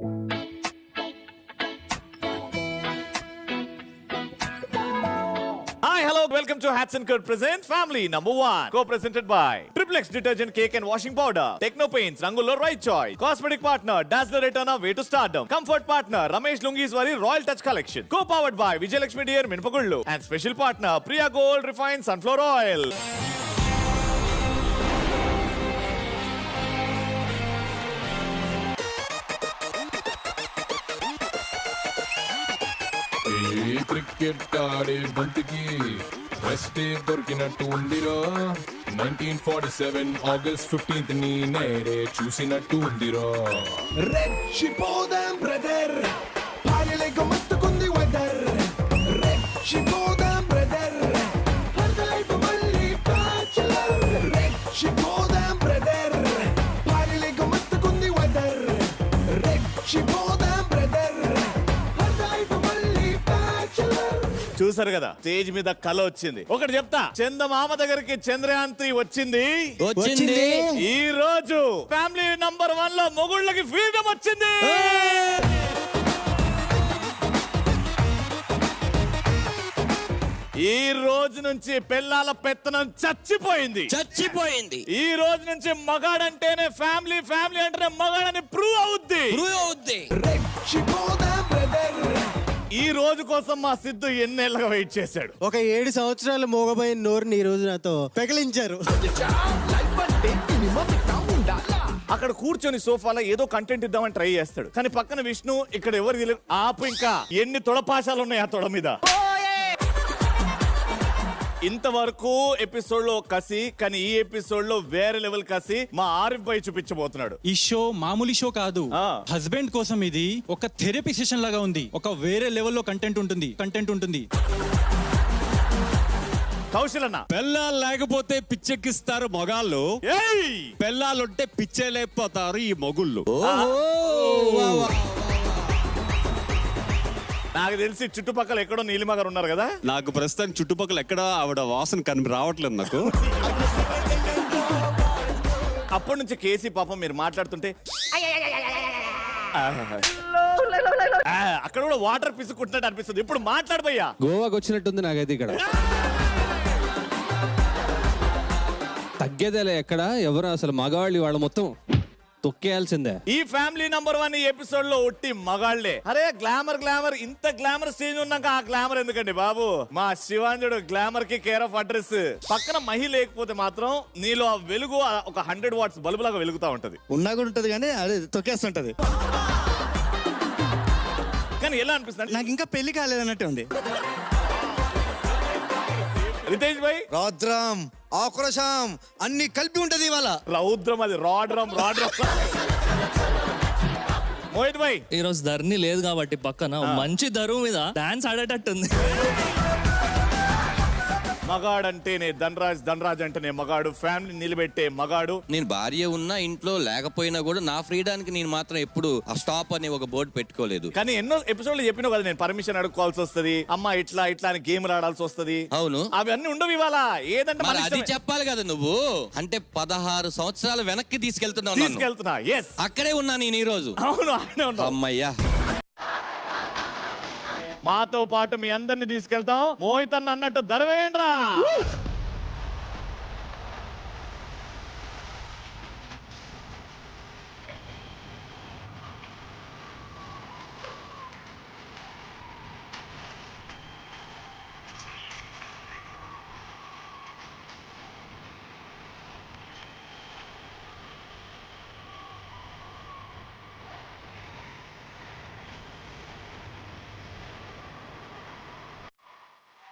Hi, hello, welcome to Hats and Kurt presents Family Number 1. Co-presented by Triple X Detergent Cake and Washing Powder, Techno Paints, Rangulo Right Choice, Cosmetic Partner, Dazzler Return of Way to Stardom, Comfort Partner, Ramesh Lungiswari Royal Touch Collection, Co-powered by Vijay Lakshmi Deer Minpagullu, and Special Partner, Priya Gold Refined Sunflower Oil. Cricket ఆడే బంతికి రెస్టే దొరికినట్టు ఉందిరా 1947 August 15th ని నేడే చూసినట్టు ఉందిరా రెచ్చిపోదాం brother పాయలేక మస్తుకుంది weather రెచ్చిపోదాం brother life మళ్ళీ bachelor రెచ్చిపోదాం brother పాయలేక మస్తుకుంది weather రెచ్చిపోదాం brother చూసారు కదా, స్టేజ్ మీద కళ వచ్చింది. ఒకటి చెప్తా, చందమామ దగ్గరికి చంద్రయాన్ 3 వచ్చింది. ఈ రోజు ఫ్యామిలీ నంబర్ 1 లో మొగుళ్ళకి ఫ్రీడమ్ వచ్చింది. ఈ రోజు నుంచి పెళ్ళాల పెత్తనం చచ్చిపోయింది. ఈ రోజు నుంచి మగాడంటేనే ఫ్యామిలీ, ఫ్యామిలీ అంటేనే మగాడని ప్రూవ్ అవుద్ది. ఈ రోజు కోసం మా సిద్ధు ఎన్నేళ్ళగా వెయిట్ చేశాడు. ఒక 7 సంవత్సరాలు మోగబోయిన నోరుని ఈ రోజు నాతో పెకలించారు. అక్కడ కూర్చొని సోఫాలో ఏదో కంటెంట్ ఇద్దామని ట్రై చేస్తాడు, కానీ పక్కన విష్ణు, ఇక్కడ ఎవరు తెలియదు. ఆపు, ఇంకా ఎన్ని తొడపాశాలు ఉన్నాయి ఆ తొడ మీద. ఇంతవరకు ఎపిసోడ్ లో కసి, కానీ ఈ ఎపిసోడ్ లో వేరే లెవెల్ కసి మా ఆరిఫ్ భాయ్ చూపించబోతున్నాడు. ఈ షో మామూలు షో కాదు. హస్బెండ్ కోసం ఇది ఒక థెరపీ సెషన్ లాగా ఉంది. ఒక వేరే లెవెల్లో కంటెంట్ ఉంటుంది. కౌశల్ అన్న, పెళ్ళాలు లేకపోతే పిచ్చెక్కిస్తారు మొగాళ్ళు, పెళ్ళాలుంటే పిచ్చే లేకపోతారు ఈ మొగుళ్ళు. నాకు తెలిసి చుట్టుపక్కల ఎక్కడో నీలిమ గారు ఉన్నారు కదా. నాకు ప్రస్తుతం చుట్టుపక్కల ఎక్కడ ఆవిడ వాసన రావట్లేదు నాకు. అప్పటి నుంచి కేసీ పాపం మీరు మాట్లాడుతుంటే అక్కడ కూడా వాటర్ పిసుకుంటున్నట్టు అనిపిస్తుంది. ఇప్పుడు మాట్లాడబోయ్యా, గోవాకి వచ్చినట్టుంది నాకైతే. ఇక్కడ తగ్గేదేలే ఎక్కడ ఎవరు అసలు మగవాళ్ళు వాళ్ళు మొత్తం తొక్కేయాల్సిందే. ఈ ఫ్యామిలీ నంబర్ 1 ఎపిసోడ్ లో ఒట్టి మగాళ్లే. అరే గ్లామర్ ఇంత గ్లామర్ స్టేజ్ ఉన్నాక ఆ గ్లామర్ ఎందుకండి బాబు? మా శివాంజుడు గ్లామర్ కి కేర్ ఆఫ్ అడ్రస్. పక్కన మహి లేకపోతే మాత్రం నీలో ఆ వెలుగు ఒక 100 వాట్స్ బల్బు లాగా వెలుగుతా ఉంటది. ఉన్నా కూడా ఉంటది, కానీ అదే తొక్కేస్తుంటది. కానీ ఎలా అనిపిస్తుంది? నాకు ఇంకా పెళ్లి కాలేదన్నట్టు ఉంది. రితేష్ భాయ్, రౌద్రం ఆక్రోశం అన్ని కలిపి ఉంటది ఇవాళ. రౌద్రం అది రాడ్రం. మోహిత్ భాయ్, ఈ రోజు ధర్ని లేదు కాబట్టి పక్కన మంచి ధరువు మీద డాన్స్ ఆడేటట్టుంది. మగాడంటేనే ధనరాజ్ అంటేనే మగాడు, ఫ్యామిలీ నిలబెట్టే మగాడు. నేను భార్య ఉన్నా ఇంట్లో లేకపోయినా కూడా నా ఫ్రీడానికి నేను మాత్రం ఎప్పుడు ఆ స్టాప్ అనే ఒక బోర్డు పెట్టుకోలేదు. కానీ ఎన్నో ఎపిసోడ్లు చెప్పినావు కదా, నేను పర్మిషన్ అడుక్కోవాల్సి వస్తుంది, అమ్మ ఇట్లా అని గేమ్ ఆడాల్సి వస్తుంది. అవును, అవి అన్ని ఉండవు ఇవాళ. ఏదంటే అది చెప్పాలి కదా నువ్వు. అంటే 16 సంవత్సరాలు వెనక్కి తీసుకెళ్తున్నా. అక్కడే ఉన్నా నేను ఈ రోజు. అవును, అమ్మయ్యా. మాతో పాటు మీ అందరిని తీసుకెళ్తాం. మోహిత్ అన్న అన్నట్టు ధరవేయండ్రా.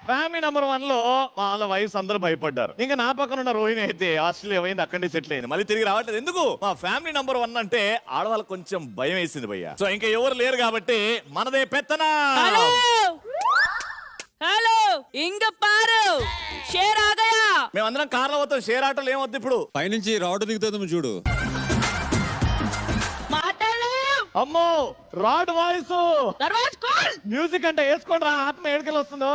ఫ్యామిలీ నంబర్ 1 లో వాళ్ళ వయసు అందరూ భయపడ్డారు. ఇంకా నా పక్కన ఉన్న రోహిణి అయితే ఆస్ట్రేలియా పోయింది, అక్కడి నుంచి సెటిల్ అయింది, మళ్ళీ తిరిగి రావట్లేదు. ఎందుకు? మా ఫ్యామిలీ నంబర్ 1 అంటే ఆడవాళ్ళకి కొంచెం భయం వేసింది భయ్య. సో ఇంకా ఎవరు లేరు కాబట్టి మనదే పెత్తనా. హలో ఇంగ పారు షేర్ ఆగయా. మేమందరం కార్లో పోతాం, షేర్ ఆటోలు ఏమొద్దు. ఇప్పుడు పైనుంచి రాడ్ దిగుతుంది చూడు. అమ్మో రాడ్ వాయిస్, మ్యూజిక్ అంటే వేసుకోండి రా, ఆత్మ ఏడుకెళ్ళి వస్తుందో.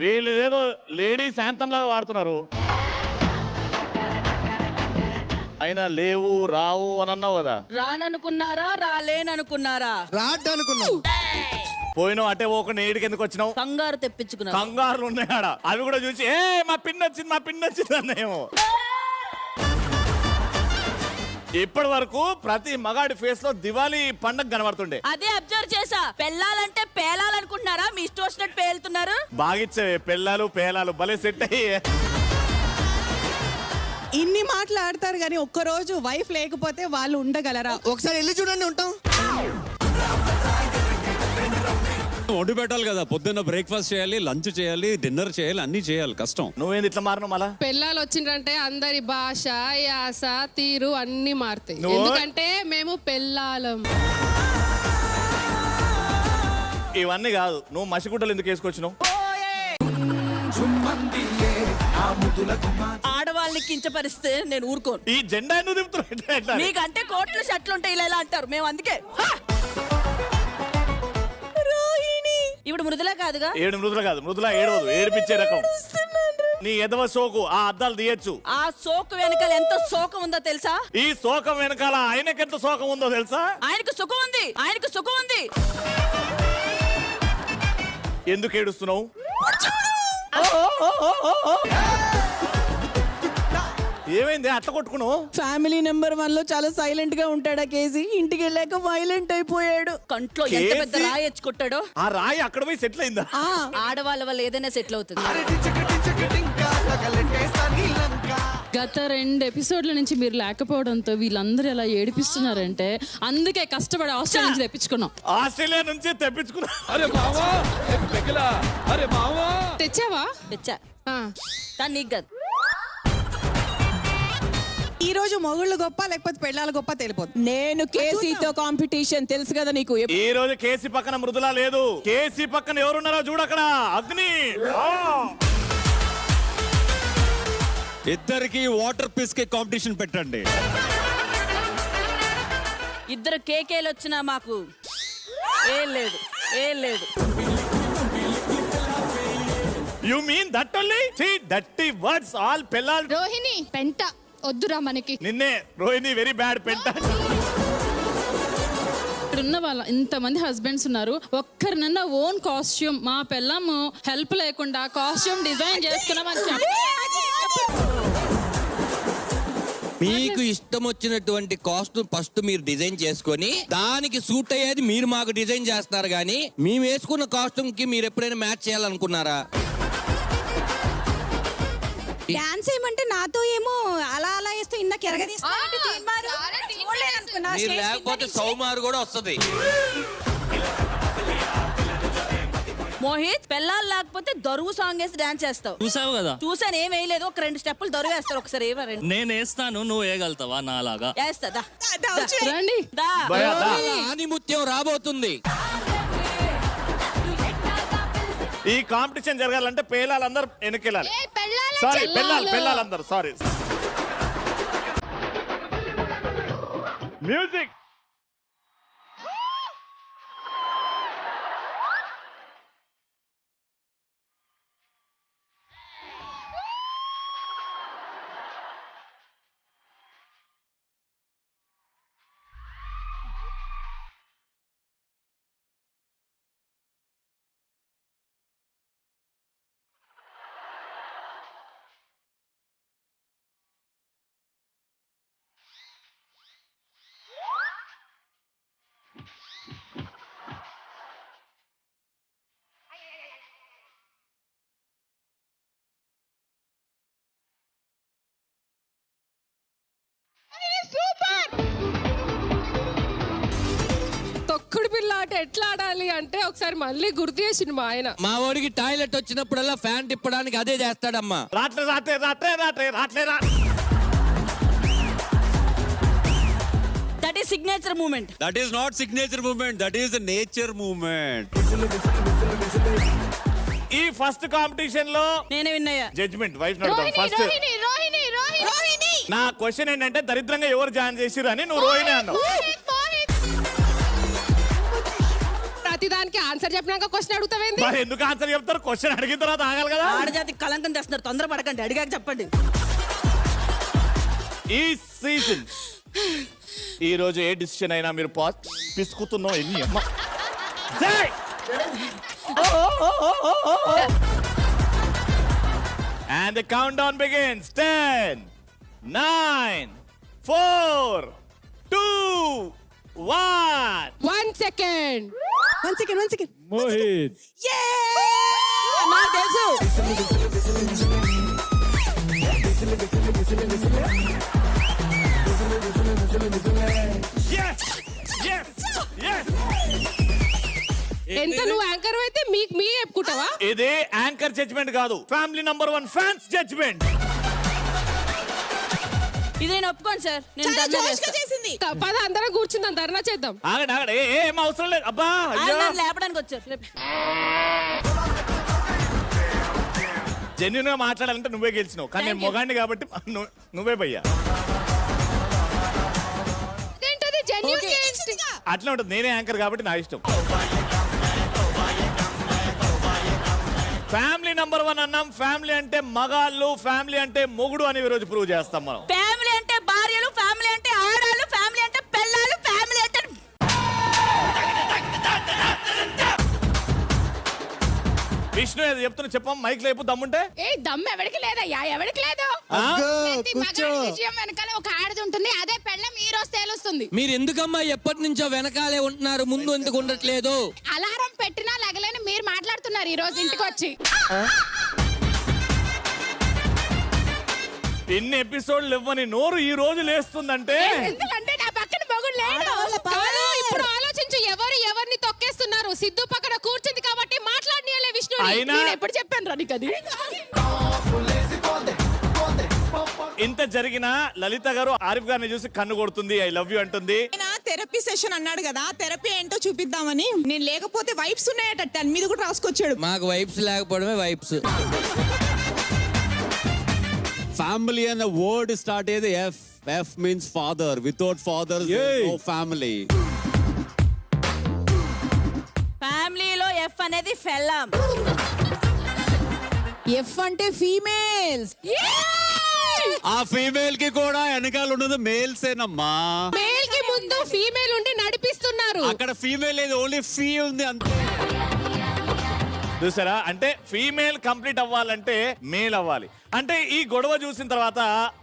వీళ్ళు ఏదో లేడీస్ యాంతం లాగా వాడుతున్నారు. అయినా లేవు రావు అని అన్నావు కదా. రాననుకున్నారా రాలేననుకున్నారా? రాడ్డనుకున్నావు. పోయినావు అటే పోకుండా ఏడికి ఎందుకు వచ్చినావు? కంగారు తెప్పించుకున్నా. కంగారులు ఉన్నాయాడ. అవి కూడా చూసి మా పిన్ వచ్చింది అన్నేమో. ఇప్పటి వరకు ప్రతి మగాడి ఫేస్ లో దివాళీ పండగ కనబడుతుండే. అదే అబ్జర్వ్ చేసా. పెళ్ళాలంటే పేలాలనుకుంటున్నారా? మీ ఇష్టం వచ్చినట్టు పేలుతున్నారు. బాగిచ్చేవే పెళ్ళాలు పేలాలు భలే సెట్ అయ్యి. ఇన్ని మాట్లాడతారు కానీ ఒక్కరోజు వైఫ్ లేకపోతే వాళ్ళు ఉండగలరా? ఒకసారి వెళ్ళి చూడండి, ఉంటాం. వండి పెట్టాలి కదా, పొద్దున్న బ్రేక్ఫాస్ట్ చేయాలి, లంచ్ చేయాలి, డిన్నర్ చేయాలి, అన్ని చేయాలి, కష్టం. నువ్వేంది ఇట్లా మారినావు మళ్ళా? పెళ్ళాలు వచ్చిందంటే అందరి భాష, యాస, తీరు అన్ని మారుతాయి. నువ్వు- ఎందుకంటే మేము పెళ్ళాలం. ఇవన్నీ కాదు, నువ్వు మసిగుడ్డలు ఎందుకు వేసుకొచ్చినావు? ఆడవాళ్ళని కించపరిస్తే నేను ఊరుకోను. ఈ జెండా ఎందుకు తిప్పుతున్నావు? మీకంటే కోట్లు షర్ట్లు ఉంటాయి ఇలా అంటారు. మేము అందుకే రోహిణి ఇప్పుడు మృదుల కాదుగా. ఏడు మృదుల కాదు, మృదుల ఏడవదు, ఏడిపించే రకం. నీ ఎదవ సోకు ఆ అద్దాలు తీయచ్చు. ఆ సోకు వెనకాల ఎంత శోకం ఉందో తెలుసా? ఈ శోకం వెనకాల ఆయనకెంత శోకం ఉందో తెలుసా? ఆయనకు సుఖం ఉంది, ఆయనకు సుఖం ఉంది. ఎందుకు ఏడుస్తున్నావు? ఏమైంది అట్ట కొట్టుకున్నావు? ఫ్యామిలీ నెంబర్ 1 లో చాలా సైలెంట్ గా ఉంటాడా కేజీ. ఇంటికి వెళ్ళాక వైలెంట్ అయిపోయాడు. కంట్లో ఎంత పెద్ద కేసీ? రాయి ఎచ్చుకుంటాడో. ఆ రాయి అక్కడ పోయి సెటిల్ అయిందా? ఆడవాళ్ళ వల్ల ఏదైనా సెటిల్ అవుతుంది. గత 2 ఎపిసోడ్ల నుంచి మీరు లేకపోవడంతో వీళ్ళందరూ ఎలా ఏడిపిస్తున్నారంటే అందుకే కష్టపడి ఆస్ట్రేలియా నుంచి తెప్పించుకున్నాం. ఆస్ట్రేలియా నుంచి తెప్పించుకున్నా. తెచ్చావా? తెచ్చా కానీ నీకు కాదు. ఈ రోజు మొగుళ్ళు గొప్ప లేకపోతే పెళ్ళాల గొప్ప తెలిపోతుంది. నేను కేసీతో కాంపిటీషన్ తెలుసు కదా నీకు. ఈ రోజు కేసీ పక్కన మృదుల లేదు. కేసీ పక్కన ఎవరున్నారో చూడక్కడ. అగ్ని. ఇద్దరికి వాటర్ పిస్కే కాంపిటీషన్ పెట్టండి. ఇద్దరు కేకేలు వచ్చినా మాకు ఏం లేదు, ఏం లేదు. You mean that only? See dirty words all పెళ్ళాల్. రోహిణి పెంట వద్దురా మనకి. నిన్నే రోహిణి వెరీ బ్యాడ్ పెంట. ఇక్కడున్న వాళ్ళ ఇంతమంది హస్బెండ్స్ ఉన్నారు. ఒక్కరినన్నా ఓన్ కాస్ట్యూమ్ మా పిల్లము హెల్ప్ లేకుండా కాస్ట్యూమ్ డిజైన్ చేసుకున్నామని చెప్పి మీకు ఇష్టం వచ్చినటువంటి కాస్ట్యూమ్ ఫస్ట్ మీరు డిజైన్ చేసుకొని దానికి సూట్ అయ్యేది మీరు మాకు డిజైన్ చేస్తారు కానీ మేము వేసుకున్న కాస్ట్యూమ్ కి మీరు ఎప్పుడైనా మ్యాచ్ చేయాలనుకున్నారా? డాన్స్ ఏమంటే నాతో ఏమో అలా అలా వేస్తే ఇందాక మీరు లేకపోతే సౌమారు కూడా వస్తుంది. మోహిత్ పెళ్ళాలు లేకపోతే దరువు సాంగ్ వేసి డాన్స్ చేస్తావు. చూసావు కదా. చూసాను, ఏం వేయలేదు. ఒక 2 స్టెప్పులు దరువు వేస్తారు. ఒకసారి ఏమరండి నేను వేస్తాను, నువ్వు వేయగలుగుతావా నాలాగా? వేస్తా దా. రండి. దా. భయా దా. ఆనిముత్యం రాబోతుంది. ఈ కాంపిటీషన్ జరగాలంటే పేలాలందరూ వెనకెళ్ళాలి. సారీ పెళ్ళాలందరూ సారీ. మ్యూజిక్. తొక్కుడు పిల్ల ఆట ఎట్లా ఆడాలి అంటే ఒకసారి మళ్ళీ గుర్తు చేసిండు మా ఆయన. మా వాడికి టాయిలెట్ వచ్చినప్పుడల్లా ఫ్యాన్ తిప్పడానికి అదే చేస్తాడమ్మా. రాట్లే రాట్లే రాట్లే రాట్లే రాట్లే రా. That is signature moment. That is not signature movement, that is nature movement. ఈ ఫస్ట్ కాంపిటీషన్ లో నేనే విన్నయ్యా. జడ్జ్మెంట్ వైఫ్ నడుద్దాం ఫస్ట్. నా క్వశ్చన్ ఏంటంటే దరిద్రంగా ఎవరు జాయిన్ చేసిరు అని. నువ్వు రోహిణి అన్నావు. ప్రతి దానికి ఆన్సర్ చెప్పినాక క్వశ్చన్ అడుగుతావేంది? మరి ఎందుకు ఆన్సర్ చెప్తారు? క్వశ్చన్ అడిగిన తర్వాత ఆగాలి కదా. ఆడజాతికి కలంకం తెస్తున్నారు, తొందర పడకండి, అడిగాక చెప్పండి. ఈ సీజన్ ఈ రోజు ఏ డిసిషన్ అయినా మీరు పిసుకుతున్నావు ఎన్ని అమ్మ. And the countdown begins. 10, 9, 4, 2, 1. 1 second. Mohit నాకు తెలుసు. Yes! Yes! Yes! ఎంత నువ్వు యాంకర్ అయితే మీకు మీ చెప్పుకుంటావా? ఇది యాంకర్ జడ్జ్మెంట్ కాదు, ఫ్యామిలీ నంబర్ 1 ఫ్యాన్స్ జడ్జ్మెంట్. ఇది నేను ఒప్పుకోను సార్, నేను ధర్నా చేస్తా. పద అందరం కూర్చుందాం, ధర్నా చేద్దాం. ఆగండి ఆగండి, ఏం అవసరం లేదు. అబ్బా ఆయన అయ్యో, నన్ను లేపడానికి వచ్చారు. జెన్యున్ గా మాట్లాడాలంటే నువ్వే గెలిచినావు, కానీ నేను Thank you. మొగాడిని కాబట్టి నువ్వే భయ్యా. ఏంటది జెన్యూన్ Okay. అట్లా ఉంటుంది, నేనే యాంకర్ కాబట్టి నా ఇష్టం. ఫ్యామిలీ నంబర్ 1 అన్నాం. ఫ్యామిలీ అంటే మగాళ్ళు, ఫ్యామిలీ అంటే మొగుడు అని ఈ రోజు ప్రూవ్ చేస్తాం మనం. ఫ్యామిలీ అంటే భార్యలు, ఫ్యామిలీ అంటే ఆడాళ్ళు, ఫ్యామిలీ అంటే పిల్లలు, ఫ్యామిలీ అంటే విష్ణు ఏదో చెప్తున్నా, చెప్పం మైక్ లేపు దమ్ముంటే. ఏ దమ్ ఎవరికి లేదయ్యా, ఎవరికి లేదు. అగ్గో, ప్రతి కూర్చో. మగాడి విజయం వెనకాల ఒక ఆడది ఉంటుంది, అదే పెళ్ళం ఈ రోజు తేలుస్తుంది. మీరు ఎందుకమ్మా ఎప్పటి నుంచో వెనకాలే ఉంటున్నారు, ముందు ఎందుకు ఉండట్లేదు? అలారం పెట్టినా లగలేని మీరు మాట్లాడుతున్నారు ఈ రోజు ఇంటికి వచ్చి. ఎన్ని ఎపిసోడ్లు ఇవ్వని నోరు ఈ రోజు లేస్తుందంటే ఎందుకంటే నా పక్కన మొగుడు లేడు. కాదు, ఇప్పుడు ఆలోచించు, ఎవరు ఎవరిని తొక్కేస్తున్నారు. సిద్ధు పక్కన కూర్చుంది కాబట్టి మాట్లాడనీయలే విష్ణు. అయినా- నేను ఎప్పుడు చెప్పాను రా నీకు అది? ఇంత జరిగినా లలిత గారు ఆరిఫ్ గారిని చూసి కన్ను కొడుతుంది, ఐ లవ్ యూ అంటుంది. థెరపీ సెషన్ అన్నాడు కదా, థెరపీ ఏంటో చూపిద్దామని. నేను లేకపోతే వైబ్స్ ఉన్నాయట, 10 మీద కూడా రాసుకొచ్చాడు. మాకు వైబ్స్ లేకపోవడమే వైబ్స్. ఫ్యామిలీ అన్న వర్డ్ స్టార్ట్ అయ్యేది F. F means father. Without father no family. ఫ్యామిలీలో ఎఫ్ అనేది ఫెల్లం. ఎఫ్ అంటే ఫీమేల్స్. ఆ ఫీమేల్ కి కూడా వెనకాల ఉన్నది మేల్స్ ఏనమ్మా. మేల్ కి ముందు ఫీమేల్ ఉండి నడిపిస్తున్నారు. అక్కడ ఫీమేల్ లేదు, ఓన్లీ ఫీ ఉంది అంతే. చూసారా, అంటే ఫీమేల్ కంప్లీట్ అవ్వాలంటే మేల్ అవ్వాలి. అంటే ఈ గొడవ చూసిన తర్వాత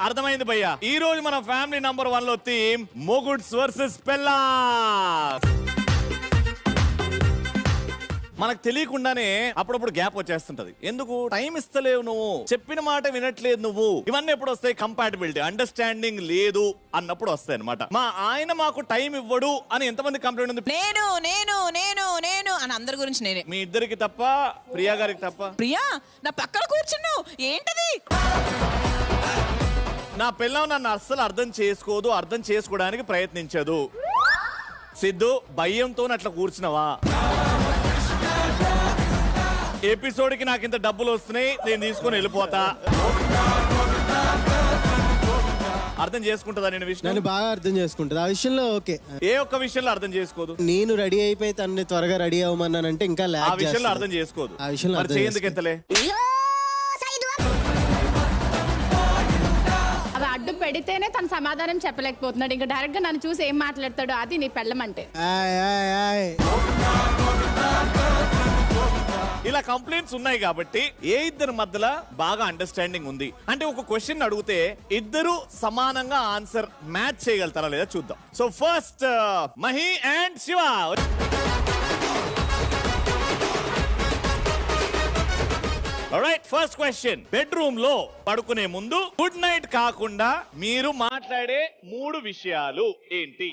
అర్థమైంది భయ్యా, ఈ రోజు మన ఫ్యామిలీ నంబర్ 1 లో థీమ్ మొగుడ్స్ వర్సెస్ పెల్లాస్. మనకు తెలియకుండానే అప్పుడప్పుడు గ్యాప్ వచ్చేస్తుంటది. ఎందుకు? టైం ఇస్తలేవు నువ్వు, చెప్పిన మాట వినట్లేదు నువ్వు. ఇవన్నీ ఎప్పుడు వస్తాయి? కంపాటబిలిటీ, అండర్స్టాండింగ్ లేదు అన్నప్పుడు వస్తాయి అనమాట. మా ఆయన మాకు టైం ఇవ్వడు అని ఎంతమంది కంప్లైంట్ ఉంది? నేను నేను నేను నేను అని అందరి గురించి నేనే. మీ ఇద్దరికి తప్ప, ప్రియా గారికి తప్ప. ప్రియా నా పక్కన కూర్చున్నావు ఏంటది? నా పిల్లం నన్ను అస్సలు అర్థం చేసుకోదు, అర్థం చేసుకోవడానికి ప్రయత్నించదు. సిద్ధు, భయంతో అట్లా కూర్చున్నావా? ఎపిసోడ్ కి నాకు ఇంత డబ్బులు వస్తున్నాయి, నేను తీసుకొని వెళ్ళిపోతా. అర్థం చేసుకుంటుందా నేను విషయం? నన్ను బాగా అర్థం చేసుకుంటుంది ఆ విషయంలో. ఓకే, ఏ ఒక్క విషయంలో అర్థం చేసుకోదు? నేను రెడీ అయిపోయి తనని త్వరగా రెడీ అవ్వమన్నానంటే ఇంకా ఆ ల్యాగ్ విషయంలో చేస్తుంది. అర్థం చేసుకోదు. ఆ విషయంలో మరి అర్థం చేయందుకు ఎంతలే? అవి అడ్డు పెడితేనే తను సమాధానం చెప్పలేకపోతున్నాడు. ఇంకా డైరెక్ట్ గా నన్ను చూసి ఏం మాట్లాడతాడు, అది నీ పెళ్ళం అంటే. ఆయ్, ఆయ్, ఆయ్. ఇలా కంప్లైంట్స్ ఉన్నాయి కాబట్టి ఏ ఇద్దరి మధ్యలో బాగా అండర్స్టాండింగ్ ఉంది అంటే ఒక క్వశ్చన్ అడిగితే ఇద్దరు సమానంగా ఆన్సర్ మ్యాచ్ చేయగలుగుతారా లేదా చూద్దాం. So first Mahi and Shiva. Alright, first question. Bedroom లో పడుకునే ముందు గుడ్ నైట్ కాకుండా మీరు మాట్లాడే 3 విషయాలు ఏంటి?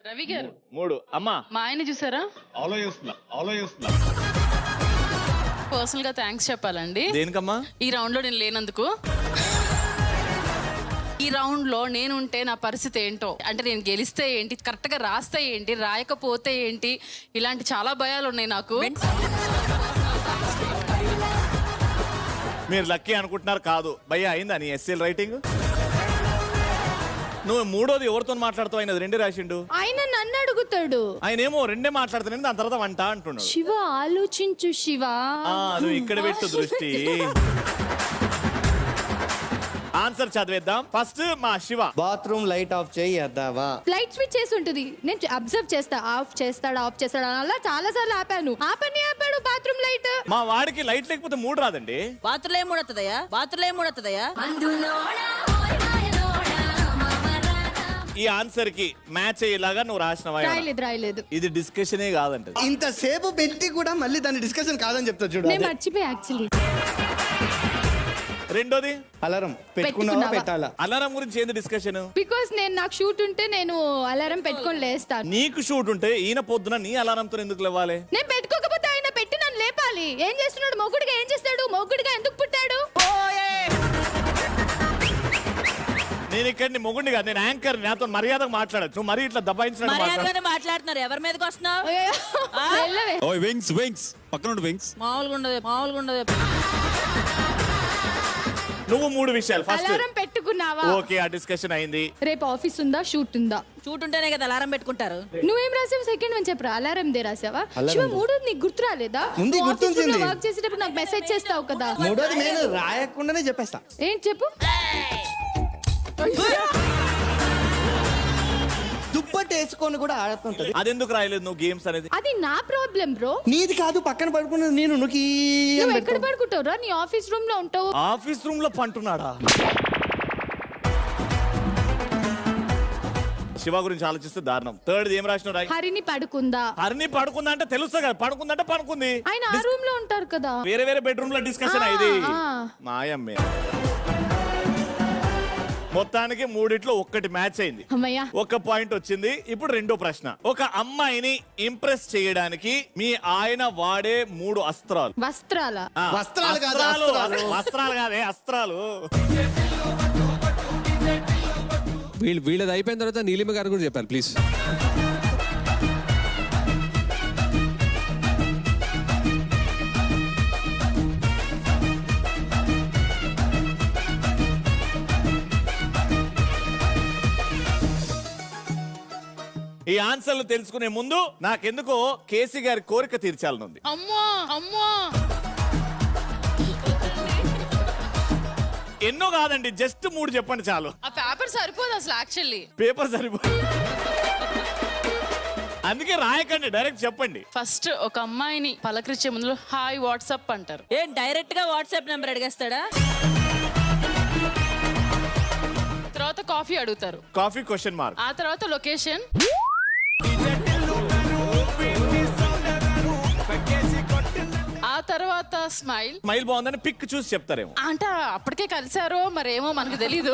రవి గారు, 3. అమ్మా, మా ఆయన చూసారా? ఆలోచిస్తున్నా. పర్సనల్ గా థ్యాంక్స్ చెప్పాలండి దేనికమ్మా? ఈ రౌండ్ లో నేను లేనందుకు. ఈ రౌండ్ లో నేనుంటే నా పరిస్థితి ఏంటో, అంటే నేను గెలిస్తే ఏంటి, కరెక్ట్ గా రాస్తే ఏంటి, రాయకపోతే ఏంటి, ఇలాంటి చాలా భయాలు ఉన్నాయి నాకు. మీరు లక్కీ అనుకుంటున్నారు, కాదు భయ్య. అయిందా నీ ఎస్ఎల్ రైటింగ్? నువ్వు మూడోది ఎవరితో మాట్లాడుతావు? ఆయన రెండే రాసిండు. ఆయన నన్ను అడుగుతాడు, ఆయన ఏమో రెండే మాట్లాడుతున్నాను, దాని తర్వాత వంట అంటున్నాడు. శివ ఆలోచించు శివ. నువ్వు ఇక్కడ పెట్టు దృష్టి. ఆన్సర్ చదివేద్దాం. ఫస్ట్ మా శివ. బాత్రూమ్ లైట్ ఆఫ్ చేద్దావా? లైట్ స్విచ్ చేసి ఉంటుంది, నేను అబ్జర్వ్ చేస్తా, ఆఫ్ చేస్తాడా ఆఫ్ చేస్తాడా అలా చాలా సార్లు ఆపాను. ఆపాడు బాత్రూమ్ లైట్. మా వాడికి లైట్ లేకపోతే మూడు రాదండి. బాత్రూంలో ఏం మూడొత్తదయ్యా? బాత్రూంలో ఏం మూడొత్తదయ్యా? ఈ ఆన్సర్ కి మ్యాచ్ అయ్యేలాగా నువ్వు రాసినవా? రాయలేదు. ఇది డిస్కషనే కాదంట. ఇంతసేపు పెట్టి కూడా మళ్ళీ దాని డిస్కషన్ కాదని చెప్తా చూడు. నేను మర్చిపోయా యాక్చువల్లీ. రెండోది అలారం పెట్టుకున్నావా పెట్టాలా? అలారం గురించి ఏంది డిస్కషన్? బికాస్ నాకు షూట్ ఉంటే నేను అలారం పెట్టుకొని లేస్తాను. నీకు షూట్ ఉంటే ఈయన పొద్దున నీ అలారంతో ఎందుకు లేవాలి? నేను పెట్టుకోకపోతే ఆయన పెట్టి నన్ను లేపాలి. ఏం చేస్తున్నాడు మొగుడిగా? ఏం చేస్తాడు మొగుడిగా? ఎందుకు పుట్టాడు? నేను ఇక్కడ నీ మొగుడిని కాదు, నేను యాంకర్. నాతో మర్యాదగా మాట్లాడచ్చు. నువ్వు మరీ ఇట్లా దబాయించినట్టు మాట్లాడు. మర్యాదగానే మాట్లాడుతున్నారు. ఎవరి మీదకి వస్తున్నావు? వెళ్ళవే. ఓయ్ వింగ్స్ వింగ్స్ పక్కన వింగ్స్. మామూలుగా ఉండదు. నువ్వు మూడు విషయాలు. ఫస్ట్ అలారం పెట్టుకున్నావా? ఓకే, ఆ డిస్కషన్ అయింది. రేపు ఆఫీస్ ఉందా? షూట్ ఉందా? షూట్ ఉంటేనే కదా అలారం పెట్టుకుంటారు. నువ్వేం రాసావు? సెకండ్ వన్ చెప్పరా? అలారం దే రాసావా? శివ మూడోది నీకు గుర్తు రాలేదా? ముందు గుర్తుంచింది. వర్క్ చేసేటప్పుడు నాకు మెసేజ్ చేస్తావు కదా. మూడోది నేను రాయకుండానే చెప్పేస్తా. ఏంటి చెప్పు? దుప్పటి వేసుకొని కూడా ఆడుతుంటది. అదెందుకు రాయలేదు నువ్వు గేమ్స్ అనేది? అది నా ప్రాబ్లం బ్రో. నీది కాదు, పక్కన పడుకున్నది నేను. నువ్వు ఎక్కడ పడుకుంటావురా? నీ ఆఫీస్ రూమ్ లో ఉంటావు. ఆఫీస్ రూమ్ లో పంటున్నాడా? శివ గురించి ఆలోచిస్తే దారుణం. థర్డ్ ఏం రాసిన రాయి? హరిని పడుకుందా? హరిని పడుకుందా అంటే తెలుస్తా కదా, పడుకుందంటే పడుకుంది. ఆయన ఆ రూమ్ లో ఉంటారు కదా. వేరే వేరే బెడ్రూమ్ లో డిస్కషన్ అయింది. మాయమ్మే. మొత్తానికి మూడిట్లో ఒక్కటి మ్యాచ్ అయింది. అమ్మయ్యా, ఒక పాయింట్ వచ్చింది. ఇప్పుడు రెండో ప్రశ్న. ఒక అమ్మాయిని ఇంప్రెస్ చేయడానికి మీ ఆయన వాడే 3 అస్త్రాలు. వస్త్రాల? వస్త్రాలు కాదు, వస్త్రాలు కాదే, అస్త్రాలు. వీళ్ళది అయిపోయిన తర్వాత నీలిమ గారు కూడా చెప్పారు ప్లీజ్. ఈ ఆన్సర్లు తెలుసుకునే ముందు నాకెందుకో కేసీ గారి కోరిక తీర్చాలనుంది. అమ్మో అమ్మో, ఎన్నో కాదండి, జస్ట్ 3 చెప్పండి చాలు. ఆ పేపర్ సరిపోదు అసలు. యాక్చువల్లీ పేపర్ సరిపోదు, అందుకే రాయకండి, డైరెక్ట్ చెప్పండి. ఫస్ట్ ఒక అమ్మాయిని పలకరించే ముందు హాయ్ వాట్సాప్ అంటారు. ఏం డైరెక్ట్ గా వాట్సాప్ నెంబర్ అడిగేస్తాడా? తర్వాత కాఫీ అడుగుతారు. Coffee question mark. ఆ తర్వాత లొకేషన్. ఆ తర్వాత స్మైల్. స్మైల్ బాగుందని పిక్ చూసి చెప్తారేమో. అంటే అప్పటికే కలిసారో మరేమో మనకు తెలీదు.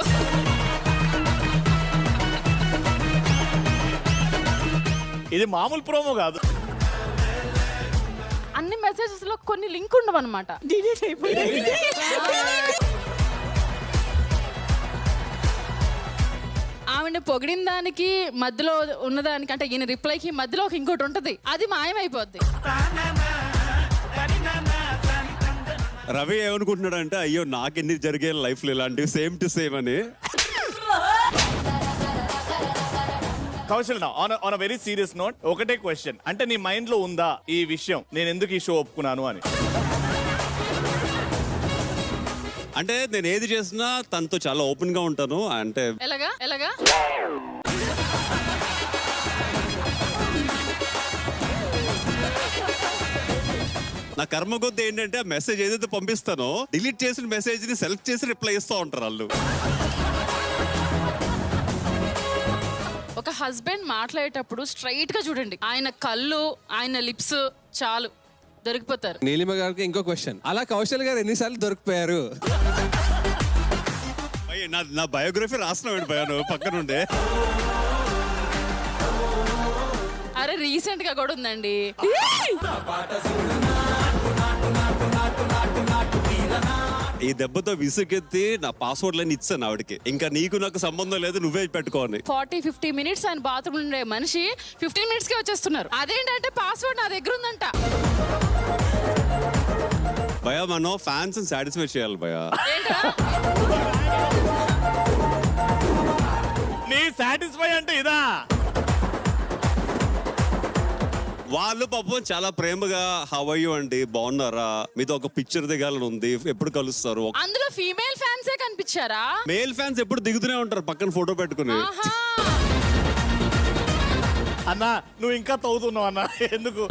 ఇది మామూలు ప్రోమో కాదు. అన్ని మెసేజెస్ లో కొన్ని లింక్ ఉండవన్నమాట. ఆవిడ పొగిడిన దానికి మధ్యలో ఉన్నదానికి, అంటే ఈయన రిప్లైకి మధ్యలో ఇంకోటి ఉంటది, అది మాయమైపోద్ది. రవి ఏమనుకుంటున్నాడు అంటే అయ్యో నాకెన్ని జరిగే లైఫ్ లో ఇలాంటివి సేమ్ టు సేమ్ అని. Kaushal, on a very serious note, ఒకటే క్వశ్చన్. అంటే నీ మైండ్ లో ఉందా ఈ విషయం, నేను ఎందుకు ఈ షో ఒప్పుకున్నాను అని? అంటే నేను ఏది చేసినా తనతో చాలా ఓపెన్ గా ఉంటాను. అంటే ఎలాగా ఎలాగా? నా కర్మ కొద్ది ఏంటంటే ఆ మెసేజ్ ఏదైతే పంపిస్తానో డిలీట్ చేసిన మెసేజ్ ని సెలెక్ట్ చేసి రిప్లై ఇస్తూ ఉంటారు వాళ్ళు. ఒక హస్బెండ్ మాట్లాడేటప్పుడు స్ట్రైట్ గా చూడండి. ఆయన కళ్ళు, ఆయన లిప్స్ చాలు దొరికిపోతారు. నీలిమ గారికి ఇంకో క్వశ్చన్, అలా కౌశల్ గారు ఎన్నిసార్లు దొరికిపోయారు? నా బయోగ్రఫీ రాస్తున్నాడు భయాను పక్కనుండే. అరే రీసెంట్ గా కూడా ఉందండి. ఈ దెబ్బతో విసుకెత్తి నా పాస్వర్డ్ లైన్ ఇచ్చాను ఆవిడకి. ఇంకా నీకు నాకు సంబంధం లేదు, నువ్వే పెట్టుకోని. 40-50 మినిట్స్ ఆయన బాత్రూమ్ ఉండే మనిషి 15 మినిట్స్ కి వచ్చేస్తున్నారు. అదేంటంటే పాస్వర్డ్ నా దగ్గర ఉందంట. భయ మనం ఫ్యాన్స్ సాటిస్ఫై చేయాలి భయ. ఏంటా? నీ సాటిస్ఫై అంటే ఇదా? వాళ్ళు పాపం చాలా ప్రేమగా హౌ ఆర్ యు అండి, బాగున్నారా, మీతో ఒక పిక్చర్ దిగాలని ఉంది, ఎప్పుడు కలుస్తారు. అందులో ఫీమేల్ ఫ్యాన్సే కనిపించారా? మేల్ ఫ్యాన్స్ ఎప్పుడు దిగుతూనే ఉంటారు పక్కన ఫోటో పెట్టుకుని. ఆహా. అన్నా నువ్వు ఇంకా తవ్వుతున్నావు అన్న. ఎందుకు?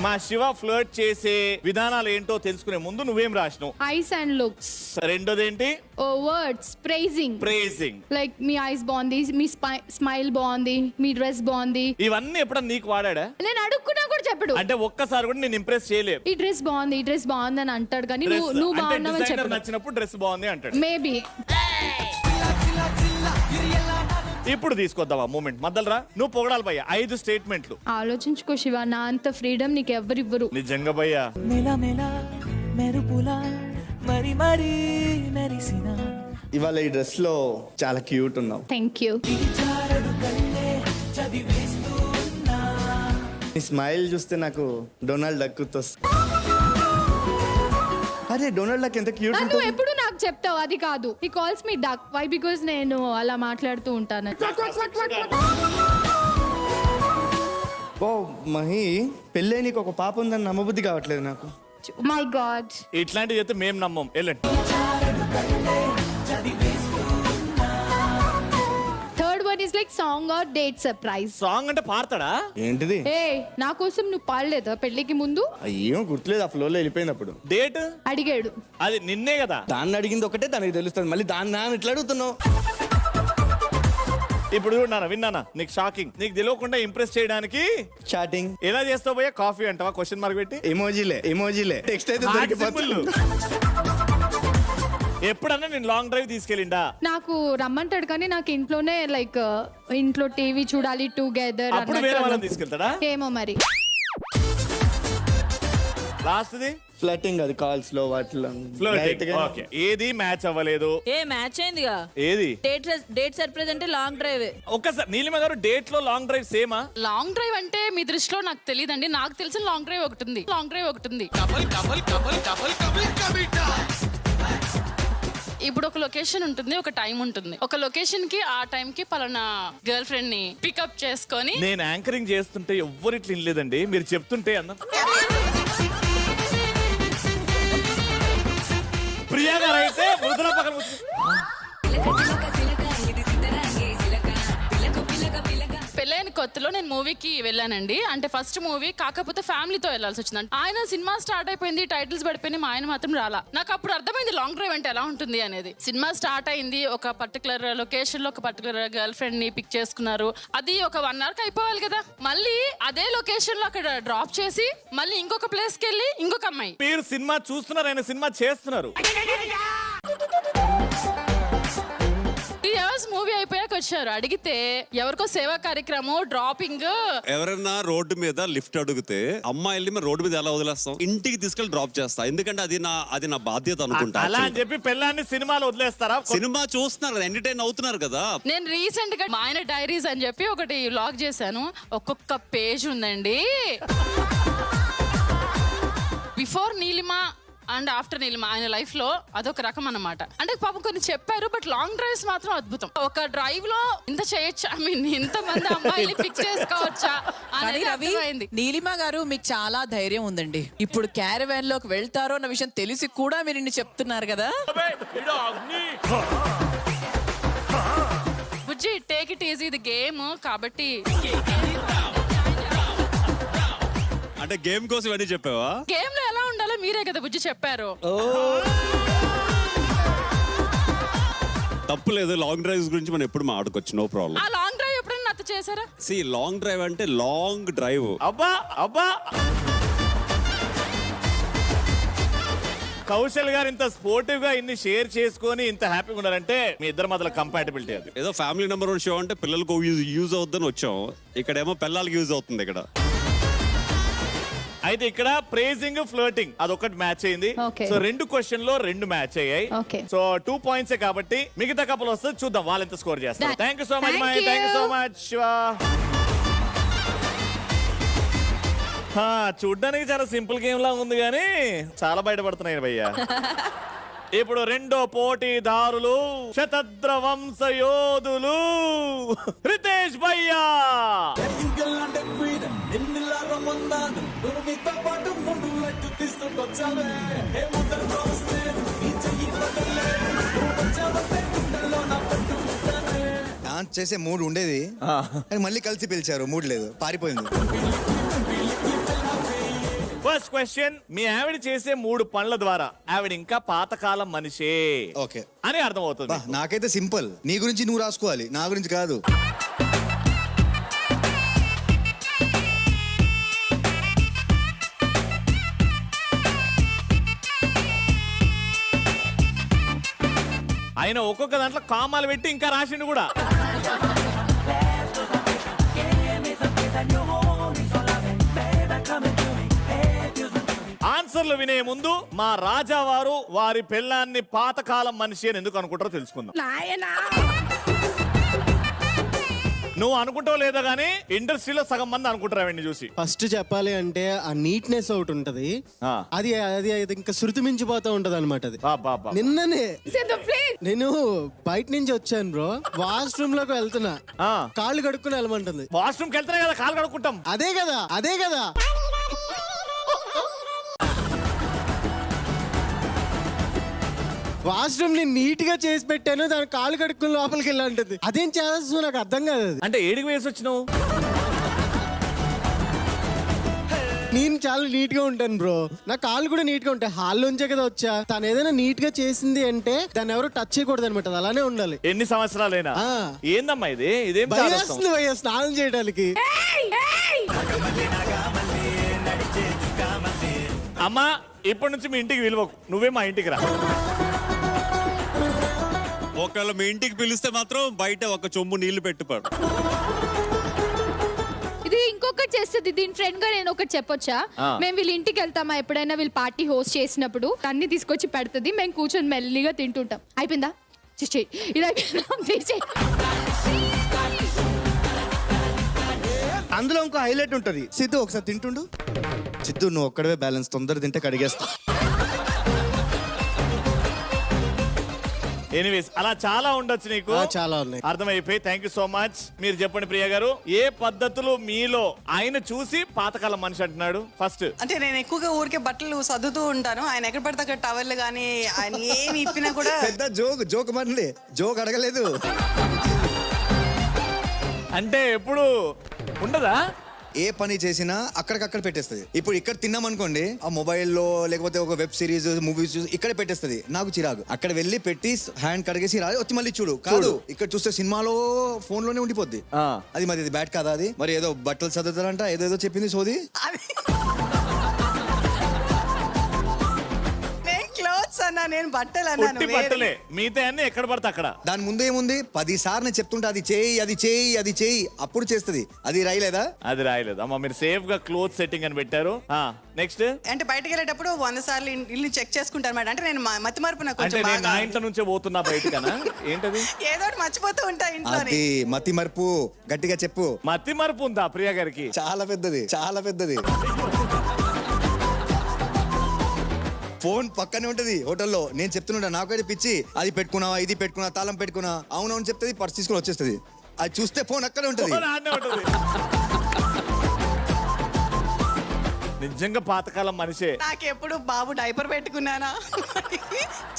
మా శివ ఫ్లర్ట్ చేసే విధానాలు ఏంటో తెలుసుకునే ముందు నువ్వేం రాసినావు? Eyes and looks. రెండోదేంటి? Words praising. ప్రేజింగ్. లైక్ మీ ఐస్ బాగుంది, మీ స్మైల్ బాగుంది, మీ డ్రెస్ బాగుంది. ఇవన్నీ ఎప్పుడన్నా నీకు వాడా? నేను అడుక్కున్నా కూడా చెప్పడు. అంటే ఒక్కసారి కూడా నేను ఇంప్రెస్ చేయలేదు. ఈ డ్రెస్ బాగుంది, ఈ డ్రెస్ బాగుంది అని అంటాడు కానీ నువ్వు బాగున్నావని చెప్పడు. నచ్చినప్పుడు డ్రెస్ బాగుంది అంటాడు. మేబీ. ఇప్పుడు తీసుకొద్దావా మూమెంట్ మద్దలరా. నువ్వు పొగడాలి భయ్యా 5 స్టేట్మెంట్లు. ఆలోచించుకో శివ, నా అంత ఫ్రీడమ్ నీకు ఎవరివ్వరు. నిజంగా భయ్యా. ఇవాళ ఈ డ్రెస్ లో చాలా క్యూట్ ఉన్నావు. Thank you. నీ స్మైల్ చూస్తే నాకు డొనాల్డ్ డక్ గుర్తొస్తుంది. అరే డొనాల్డ్ డక్ ఎంత క్యూట్ నువ్వు ఉంటుంది. ఎప్పుడు నాకు చెప్తావు అది కాదు. ఈ calls me duck. Why? Because నేను అలా మాట్లాడుతూ ఉంటాను. ఓ మహి, పెళ్ళై నీకు ఒక పాప ఉందని నమ్మబుద్ధి కావట్లేదు నాకు. My God. ఇట్లాంటివి చెప్తే మేము నమ్మం. వెళ్ళండి. Third one is like song or date surprise. Song అంటే పాడతాడా? ఏంటిది? ఏ నా కోసం నువ్వు పాడలేదా పెళ్లికి ముందు? అయ్యో గుర్తులేదు, ఆ ఫ్లోలో వెళ్ళిపోయినప్పుడు. డేట్ అడిగాడు. అది నిన్నే కదా. దాన్ని అడిగింది ఒకటే దానికి తెలుస్తుంది, మళ్ళీ దాన్ని నాన్న ఇట్లా అడుగుతున్నావు. ఇప్పుడు చూడనా విన్నానా నీకు షాకింగ్. నీకు తెలియకుండా ఇంప్రెస్ చేయడానికి చాటింగ్ ఎలా చేస్తావు భయ్యా? కాఫీ అంటావా? క్వశ్చన్ మార్క్ పెట్టి ఎమోజీలే టెక్స్ట్ అయితే దొరికిపోతుంది. ఎప్పుడన్నా నేను లాంగ్ డ్రైవ్ తీసుకెళ్ళిండా? నాకు రమ్మంటాడు కానీ నాకు ఇంట్లోనే లైక్ ఇంట్లో టీవీ చూడాలి టుగెదర్. అప్పుడు వేరే వాళ్ళని తీసుకెళ్తాడా? ఏమో మరి. లాస్ట్ది ఫ్లర్టింగ్, అది కాల్స్ లో వాటిలో. ఓకే, ఏది మ్యాచ్ అవ్వలేదు. ఏ మ్యాచ్ అయిందిగా. ఏది? డేట్ సర్ప్రైజ్ అంటే లాంగ్ డ్రైవ్. ఒక్కసారి నీలిమ గారు డేట్ లో లాంగ్ డ్రైవ్ సేమా? లాంగ్ డ్రైవ్ అంటే మీ దృష్టిలో నాకు తెలియదండి. నాకు తెలిసిన లాంగ్ డ్రైవ్ ఒకటి ఉంది. లాంగ్ డ్రైవ్ ఒకటి ఉంది. ఇప్పుడు ఒక లొకేషన్ ఉంటుంది, ఒక టైం ఉంటుంది. ఒక లొకేషన్ కి ఆ టైం కి పలానా గర్ల్ ఫ్రెండ్ ని పికప్ చేసుకొని. నేను యాంకరింగ్ చేస్తుంటే ఎవ్వరు ఇట్లా వినలేదండి, మీరు చెప్తుంటే అన్న. ప్రియా గారు అయితే మృదుల పక్కన పెళ్ళైన కొత్తలో నేను మూవీకి వెళ్ళానండి. అంటే ఫస్ట్ మూవీ, కాకపోతే ఫ్యామిలీతో వెళ్ళాల్సి వచ్చింది. ఆయన సినిమా స్టార్ట్ అయిపోయింది, టైటిల్స్ పడిపోయినాయి, మా ఆయన మాత్రం రాలా. నాకు అప్పుడు అర్థమైంది లాంగ్ డ్రైవ్ అంటే ఎలా ఉంటుంది అనేది. సినిమా స్టార్ట్ అయింది, ఒక పర్టికులర్ లొకేషన్ లో ఒక పర్టికులర్ గర్ల్ ఫ్రెండ్ ని పిక్ చేసుకున్నారు. అది ఒక 1 hour అయిపోవాలి కదా. మళ్ళీ అదే లొకేషన్ లో అక్కడ డ్రాప్ చేసి మళ్ళీ ఇంకొక ప్లేస్ కి వెళ్ళి ఇంకొక అమ్మాయి. మీరు సినిమా చూస్తున్నారు, ఆయన సినిమా చేస్తున్నారు. 3 hours మూవీ అయిపోయాక వచ్చారు. అడిగితే ఎవరికో సేవా కార్యక్రమం డ్రాపింగ్. ఎవరన్నా రోడ్డు మీద లిఫ్ట్ అడిగితే అమ్మాయిల్ని మేము రోడ్డు మీద ఎలా వదిలేస్తాం, ఇంటికి తీసుకెళ్లి డ్రాప్ చేస్తా, ఎందుకంటే అది నా బాధ్యత అనుకుంటా. అలా అని చెప్పి పెళ్ళాన్ని సినిమాలు వదిలేస్తారా? సినిమా చూస్తున్నారు, ఎంటర్టైన్ అవుతున్నారు కదా. నేను రీసెంట్ గా మా ఆయన డైరీస్ అని చెప్పి ఒకటి వ్లాగ్ చేశాను. ఒక్కొక్క పేజ్ ఉందండి. Before Neelima and after Neelima ఆయన లైఫ్ లో అదొక రకం అన్నమాట. అంటే పాపం కొన్ని చెప్పారు, బట్ లాంగ్ డ్రైవ్స్ మాత్రం అద్భుతం. ఒక డ్రైవ్ లో ఇంత చేయొచ్చా, ఐ మీన్ ఇంత మంది అమ్మాయిని పిక్ చేసుకోవచ్చా అనేది అర్థమైంది. నీలిమ గారు మీకు చాలా ధైర్యం ఉందండి. ఇప్పుడు క్యారవాన్ లోకి వెళ్తారో అన్న విషయం తెలిసి కూడా మీరు ఇన్ని చెప్తున్నారు కదా. బుజ్జి టేక్ ఇట్ ఈజీ, ఇది గేమ్ కాబట్టి. అంటే గేమ్ కోసం ఇవన్నీ చెప్పావా? గేమ్ లో ఎలా ఉండాలో మీరే కదా బుజ్జి చెప్పారు. తప్పు లేదు, లాంగ్ డ్రైవ్స్ గురించి మనం ఎప్పుడు మాట్లాడుకోవచ్చు, నో ప్రాబ్లం. ఆ లాంగ్ డ్రైవ్ ఎప్పుడైనా నచ్చ చేశారా? సి లాంగ్ డ్రైవ్ అంటే లాంగ్ డ్రైవ్. అబ్బా అబ్బా, కౌశల్ గారు ఇంత స్పోర్టివ్ గా ఇన్ని షేర్ చేసుకొని ఇంత హ్యాపీగా ఉన్నారంటే మీ ఇద్దరు మధ్యలో కంపాటబిలిటీ. అది ఏదో ఫ్యామిలీ నెంబర్ 1 షో అంటే పిల్లలకు యూజ్ అవుతుందని వచ్చాం, ఇక్కడేమో పిల్లలకి యూజ్ అవుతుంది. ఇక్కడ అయితే ఇక్కడ ప్రేజింగ్ ఫ్లర్టింగ్ అదొకటి మ్యాచ్ అయింది. Okay. సో 2 క్వశ్చన్ లో 2 మ్యాచ్ అయ్యాయి. Okay. సో 2 పాయింట్స్ కాబట్టి మిగతా కపుల్ వస్తే చూద్దాం వాళ్ళు ఎంత స్కోర్ చేస్తారు. Done. Thank you so much Thank my you. Thank you so much Shiva. చూడ్డానికి చాలా సింపుల్ గేమ్ లా ఉంది కానీ చాలా బయటపడుతున్నాయి భయ్యా. ఇప్పుడు రెండో పోటీదారులు శతద్ర వంశ యోధులు రితేష్ భయ్యా. ఇంకెల్లాంటి క్వీన్ నిన్నిలా రమ్మన్నాను నువ్వు మీతో పాటు ముందు లెక్కు తీసుకొచ్చావే ఏ ముద్దరు దోస్తే ఈ చెయ్యి వదలే నువ్వు వచ్చావంటే గుండెల్లో నా పట్టు ఉంటానే. డాన్స్ చేసే మూడ్ ఉండేది కానీ మళ్ళీ కలిసి పిలిచారు, మూడ్ లేదు, పారిపోయింది. ఫస్ట్ క్వశ్చన్, మీ ఆవిడ చేసే 3 పనుల ద్వారా ఆవిడ ఇంకా పాతకాలం మనిషే ఓకే అని అర్థమవుతుంది. నాకైతే సింపుల్, నీ గురించి నువ్వు రాసుకోవాలి, నా గురించి కాదు. ఆయన ఒక్కొక్క దాంట్లో కామాలు పెట్టి ఇంకా రాసిండు కూడా. ఆన్సర్లు వినే ముందు మా రాజావారు వారి పెళ్ళాన్ని పాతకాలం మనిషి అని ఎందుకు అనుకుంటారో తెలుసుకుందాం. నువ్వు అనుకుంటావు లేదా గానీ ఇండస్ట్రీలో సగం మంది అనుకుంటారు అవన్నీ చూసి. ఫస్ట్ చెప్పాలి అంటే ఆ నీట్నెస్ ఒకటి ఉంటది, అది అది అది ఇంకా శృతి మించిపోతూ ఉంటది అనమాట. అది నిన్ననే నేను బయట నుంచి వచ్చాను బ్రో, వాష్రూమ్ లోకి వెళ్తున్నా, కాళ్ళు కడుక్కుని వెళ్ళమంటుంది. వాష్రూమ్కి వెళ్తున్నా కదా కాళ్ళు కడుక్కుంటాం. అదే కదా అదే కదా వాష్రూమ్ ని నీట్ గా చేసి పెట్టాను, దాని కాళ్ళు కడుక్కుని లోపలికి వెళ్ళంటుంది. అదేం చేస్తుంది నాకు అర్థం కాదు. అది అంటే ఏడికి వేసి వచ్చినావు? నేను చాలా నీట్ గా ఉంటాను బ్రో, నా కాళ్ళు కూడా నీట్ గా ఉంటాయి. హాల్లోంచే కదా వచ్చా, తను ఏదైనా నీట్ గా చేసింది అంటే దాన్ని ఎవరు టచ్ చేయకూడదు అనమాట, అది అలానే ఉండాలి. ఎన్ని సంవత్సరాలైనా ఏందమ్మా ఇది? ఇదేం భయం వేస్తుంది భయ్యా స్నానం చేయడానికి. అమ్మా ఇప్పటి నుంచి మీ ఇంటికి విలువకు, నువ్వే మా ఇంటికి రా. ఒకవేళ మీ ఇంటికి పిలిస్తే మాత్రం బయట ఒక చెంబు నీళ్లు పెట్టుపాడు. ఇది ఇంకొకటి చేస్తుంది. దీని ఫ్రెండ్ గా నేను ఒకటి చెప్పొచ్చా? మేము వీళ్ళ ఇంటికి వెళ్తామా ఎప్పుడైనా, వీళ్ళు పార్టీ హోస్ట్ చేసినప్పుడు అన్ని తీసుకొచ్చి పెడుతుంది, మేము కూర్చొని మెల్లిగా తింటుంటాం. అయిపోయిందా? ఇది అయిపోయిందా? అందులో ఇంకో హైలైట్ ఉంటది. సిద్ధు ఒకసారి తింటుండు. సిద్ధు నువ్వు ఒక్కడవే బ్యాలెన్స్, తొందర తింటే కడిగేస్తా. ఎనీవేస్ అలా చాలా ఉండొచ్చు నీకు. చాలా ఉన్నాయి. అర్థమైపోయి థ్యాంక్ యూ సో మచ్. మీరు చెప్పండి ప్రియ గారు, ఏ పద్ధతులు మీలో ఆయన చూసి పాతకాలం మనిషి అంటున్నాడు? ఫస్ట్ అంటే నేను ఎక్కువగా ఊరికే బట్టలు సర్దుతూ ఉంటాను, ఆయన ఎక్కడ పడితే అక్కడ టవల్ కానీ ఆయన ఏమి ఇప్పినా కూడా పెద్ద జోక్ మనలే, జోక్ అడగలేదు. అంటే ఎప్పుడు ఉండదా? ఏ పని చేసినా అక్కడికక్కడ పెట్టేస్తుంది. ఇప్పుడు ఇక్కడ తిన్నాం అనుకోండి, ఆ మొబైల్లో లేకపోతే ఒక వెబ్ సిరీస్ మూవీస్ చూసి ఇక్కడ పెట్టేస్తుంది. నాకు చిరాకు. అక్కడ వెళ్ళి పెట్టి హ్యాండ్ కడిగేసి రాదు, వచ్చి మళ్ళీ చూడు. కాదు ఇక్కడ చూస్తే సినిమాలో ఫోన్ లోనే ఉండిపోద్ది. అది మరి ఇది బ్యాట్ కాదా? అది మరి ఏదో బట్టలు చదువుతారంట, ఏదో చెప్పింది సోది. నేను బట్టలు బట్టలే, మిగతా అన్ని ఎక్కడ పడితే అక్కడ. దాని ముందు ఏముంది? 10 సార్లు చెప్తుంటే అది చేయి అది చేయి అది చేయి, అప్పుడు చేస్తుంది. అది రాయలేదా? అది రాయలేదు అమ్మా. మీరు సేఫ్ గా క్లోత్ సెట్టింగ్ అని పెట్టారు. నెక్స్ట్ అంటే బయటకు వెళ్ళేటప్పుడు 100 సార్లు ఇల్లు చెక్ చేసుకుంటారు అన్నమాట. అంటే నేను మతి మార్పు నాకు అంటే నేను నా ఇంట్లో నుంచే పోతున్నా బయటకనా ఏంటది? ఏదో మర్చిపోతూ ఉంటా ఇంట్లో. అది మతి మరుపు. గట్టిగా చెప్పు. మతి మరుపు ఉందా ప్రియా గారికి? చాలా పెద్దది, చాలా పెద్దది. ఫోన్ పక్కనే ఉంటది హోటల్లో. నేను చెప్తున్నా నాకైతే పిచ్చి, అది పెట్టుకున్నావా ఇది పెట్టుకున్నా తాళం పెట్టుకున్నా, అవునవును చెప్తుంది, పర్స్ తీసుకుని వచ్చేస్తుంది. అది చూస్తే ఫోన్ అక్కడే ఉంటది. నిజంగా పాతకాలం మనిషే. నాకెప్పుడు బాబు డైపర్ పెట్టుకున్నానా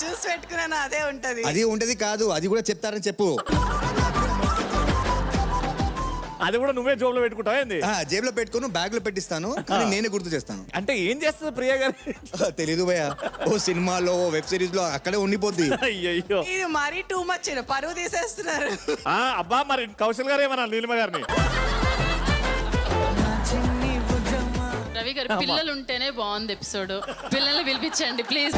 చూసి పెట్టుకున్నానా అదే ఉంటది. అది ఉంటది కాదు, అది కూడా చెప్తారని చెప్పు. అది కూడా నువ్వే జోబులో పెట్టుకుంటావా ఏంది? జేబులో పెట్టుకుని బ్యాగ్ లో పెట్టిస్తాను, కానీ నేనే గుర్తు చేస్తాను. అంటే ఏం చేస్తుంది ప్రియా గారు? తెలీదు భయ్యా, ఓ సినిమాలో వెబ్ సిరీస్ లో అక్కడే ఉండిపోద్ది. అయ్యో ఇది మరీ టూ మచ్, పరువు తీసేస్తున్నారు. అబ్బా మరి కౌశల్ గారు ఏమన్నా నీలిమ గారిని? రవి గారు పిల్లలు ఉంటేనే బాగుంది ఎపిసోడ్. పిల్లల్ని పిలిపించండి ప్లీజ్.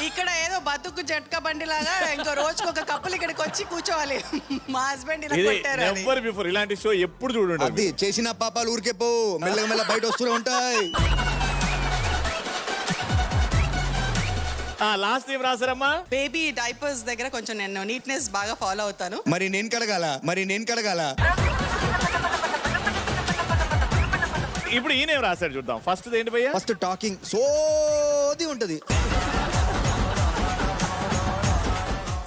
ఇక్కడ ఏదో బతుకు జట్కా బండి లాగా ఇంకో రోజుకి ఒక కప్పులు ఇక్కడికి వచ్చి కూర్చోవాలి. మా హస్బెండ్ ఇలా ఇది కొట్టారు అని. నెవర్ బిఫోర్ ఇలాంటి షో ఎప్పుడు చూడండి. అది చేసిన పాపాలు ఊరికే పో, మెల్లగా మెల్ల బయట వస్తూనే ఉంటాయి. లాస్ట్ ఏం రాసారమ్మా? బేబీ డైపర్స్ దగ్గర కొంచెం నేను నీట్నెస్ బాగా ఫాలో అవుతాను. మరి నేను కడగాల. ఇప్పుడు ఈయనేం రాశాడు చూద్దాం. ఫస్ట్ ఏంటి భయ్యా? ఫస్ట్ టాకింగ్ సోది ఉంటది.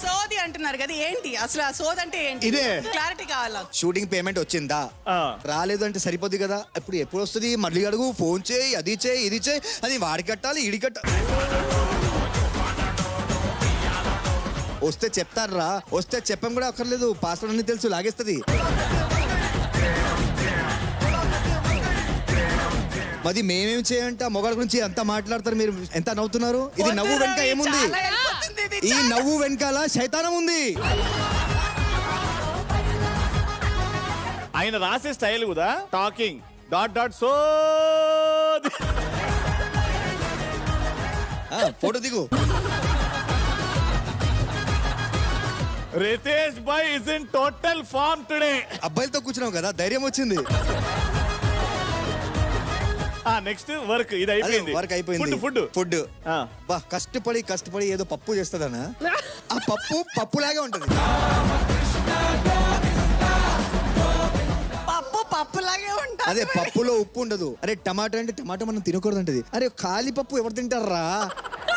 సోది అంటున్నారు కదా, ఏంటి అసలు ఆ సోది అంటే ఏంటి? ఇదే. క్లారిటీ కావాలా. షూటింగ్ పేమెంట్ వచ్చిందా, రాలేదు అంటే సరిపోద్ది కదా. ఎప్పుడు వస్తుంది, మళ్ళీ అడుగు, ఫోన్ చేయి, అది చేయి, ఇది చేయి, అది వాడి కట్టాలి, ఇడి కట్టాలి. వస్తే చెప్తారా, వస్తే చెప్పం కూడా అక్కర్లేదు, పాస్వర్డ్ అన్ని తెలుసు, లాగేస్తుంది. మరి మేమేం చేయంట, మొగాళ్ళ గురించి అంత మాట్లాడతారు మీరు, ఎంత నవ్వుతున్నారు. ఇది నవ్వు వెనక ఏముంది? ఈ నవ్వు వెనకాల శైతానం ఉంది. ఆయన రాసే స్టైల్ కూడా టాకింగ్ డాట్ సో. ఫోటో దిగు. Ritesh bhai is in total form today. అబ్బాయిలతో కూర్చున్నావు కదా, ధైర్యం వచ్చింది. Next work. ఇది అయిపోయింది. వర్క్ అయిపోయింది. ఫుడ్ బా కష్టపడి ఏదో పప్పు చేస్తుందనా, ఆ పప్పులాగే ఉంటది. పప్పులాగే ఉంటుంది. అదే పప్పులో ఉప్పు ఉండదు. అరే టమాటా అంటే టమాటా మనం తినకూడదు అంటది. అరే ఖాళీ పప్పు ఎవరు తింటారా,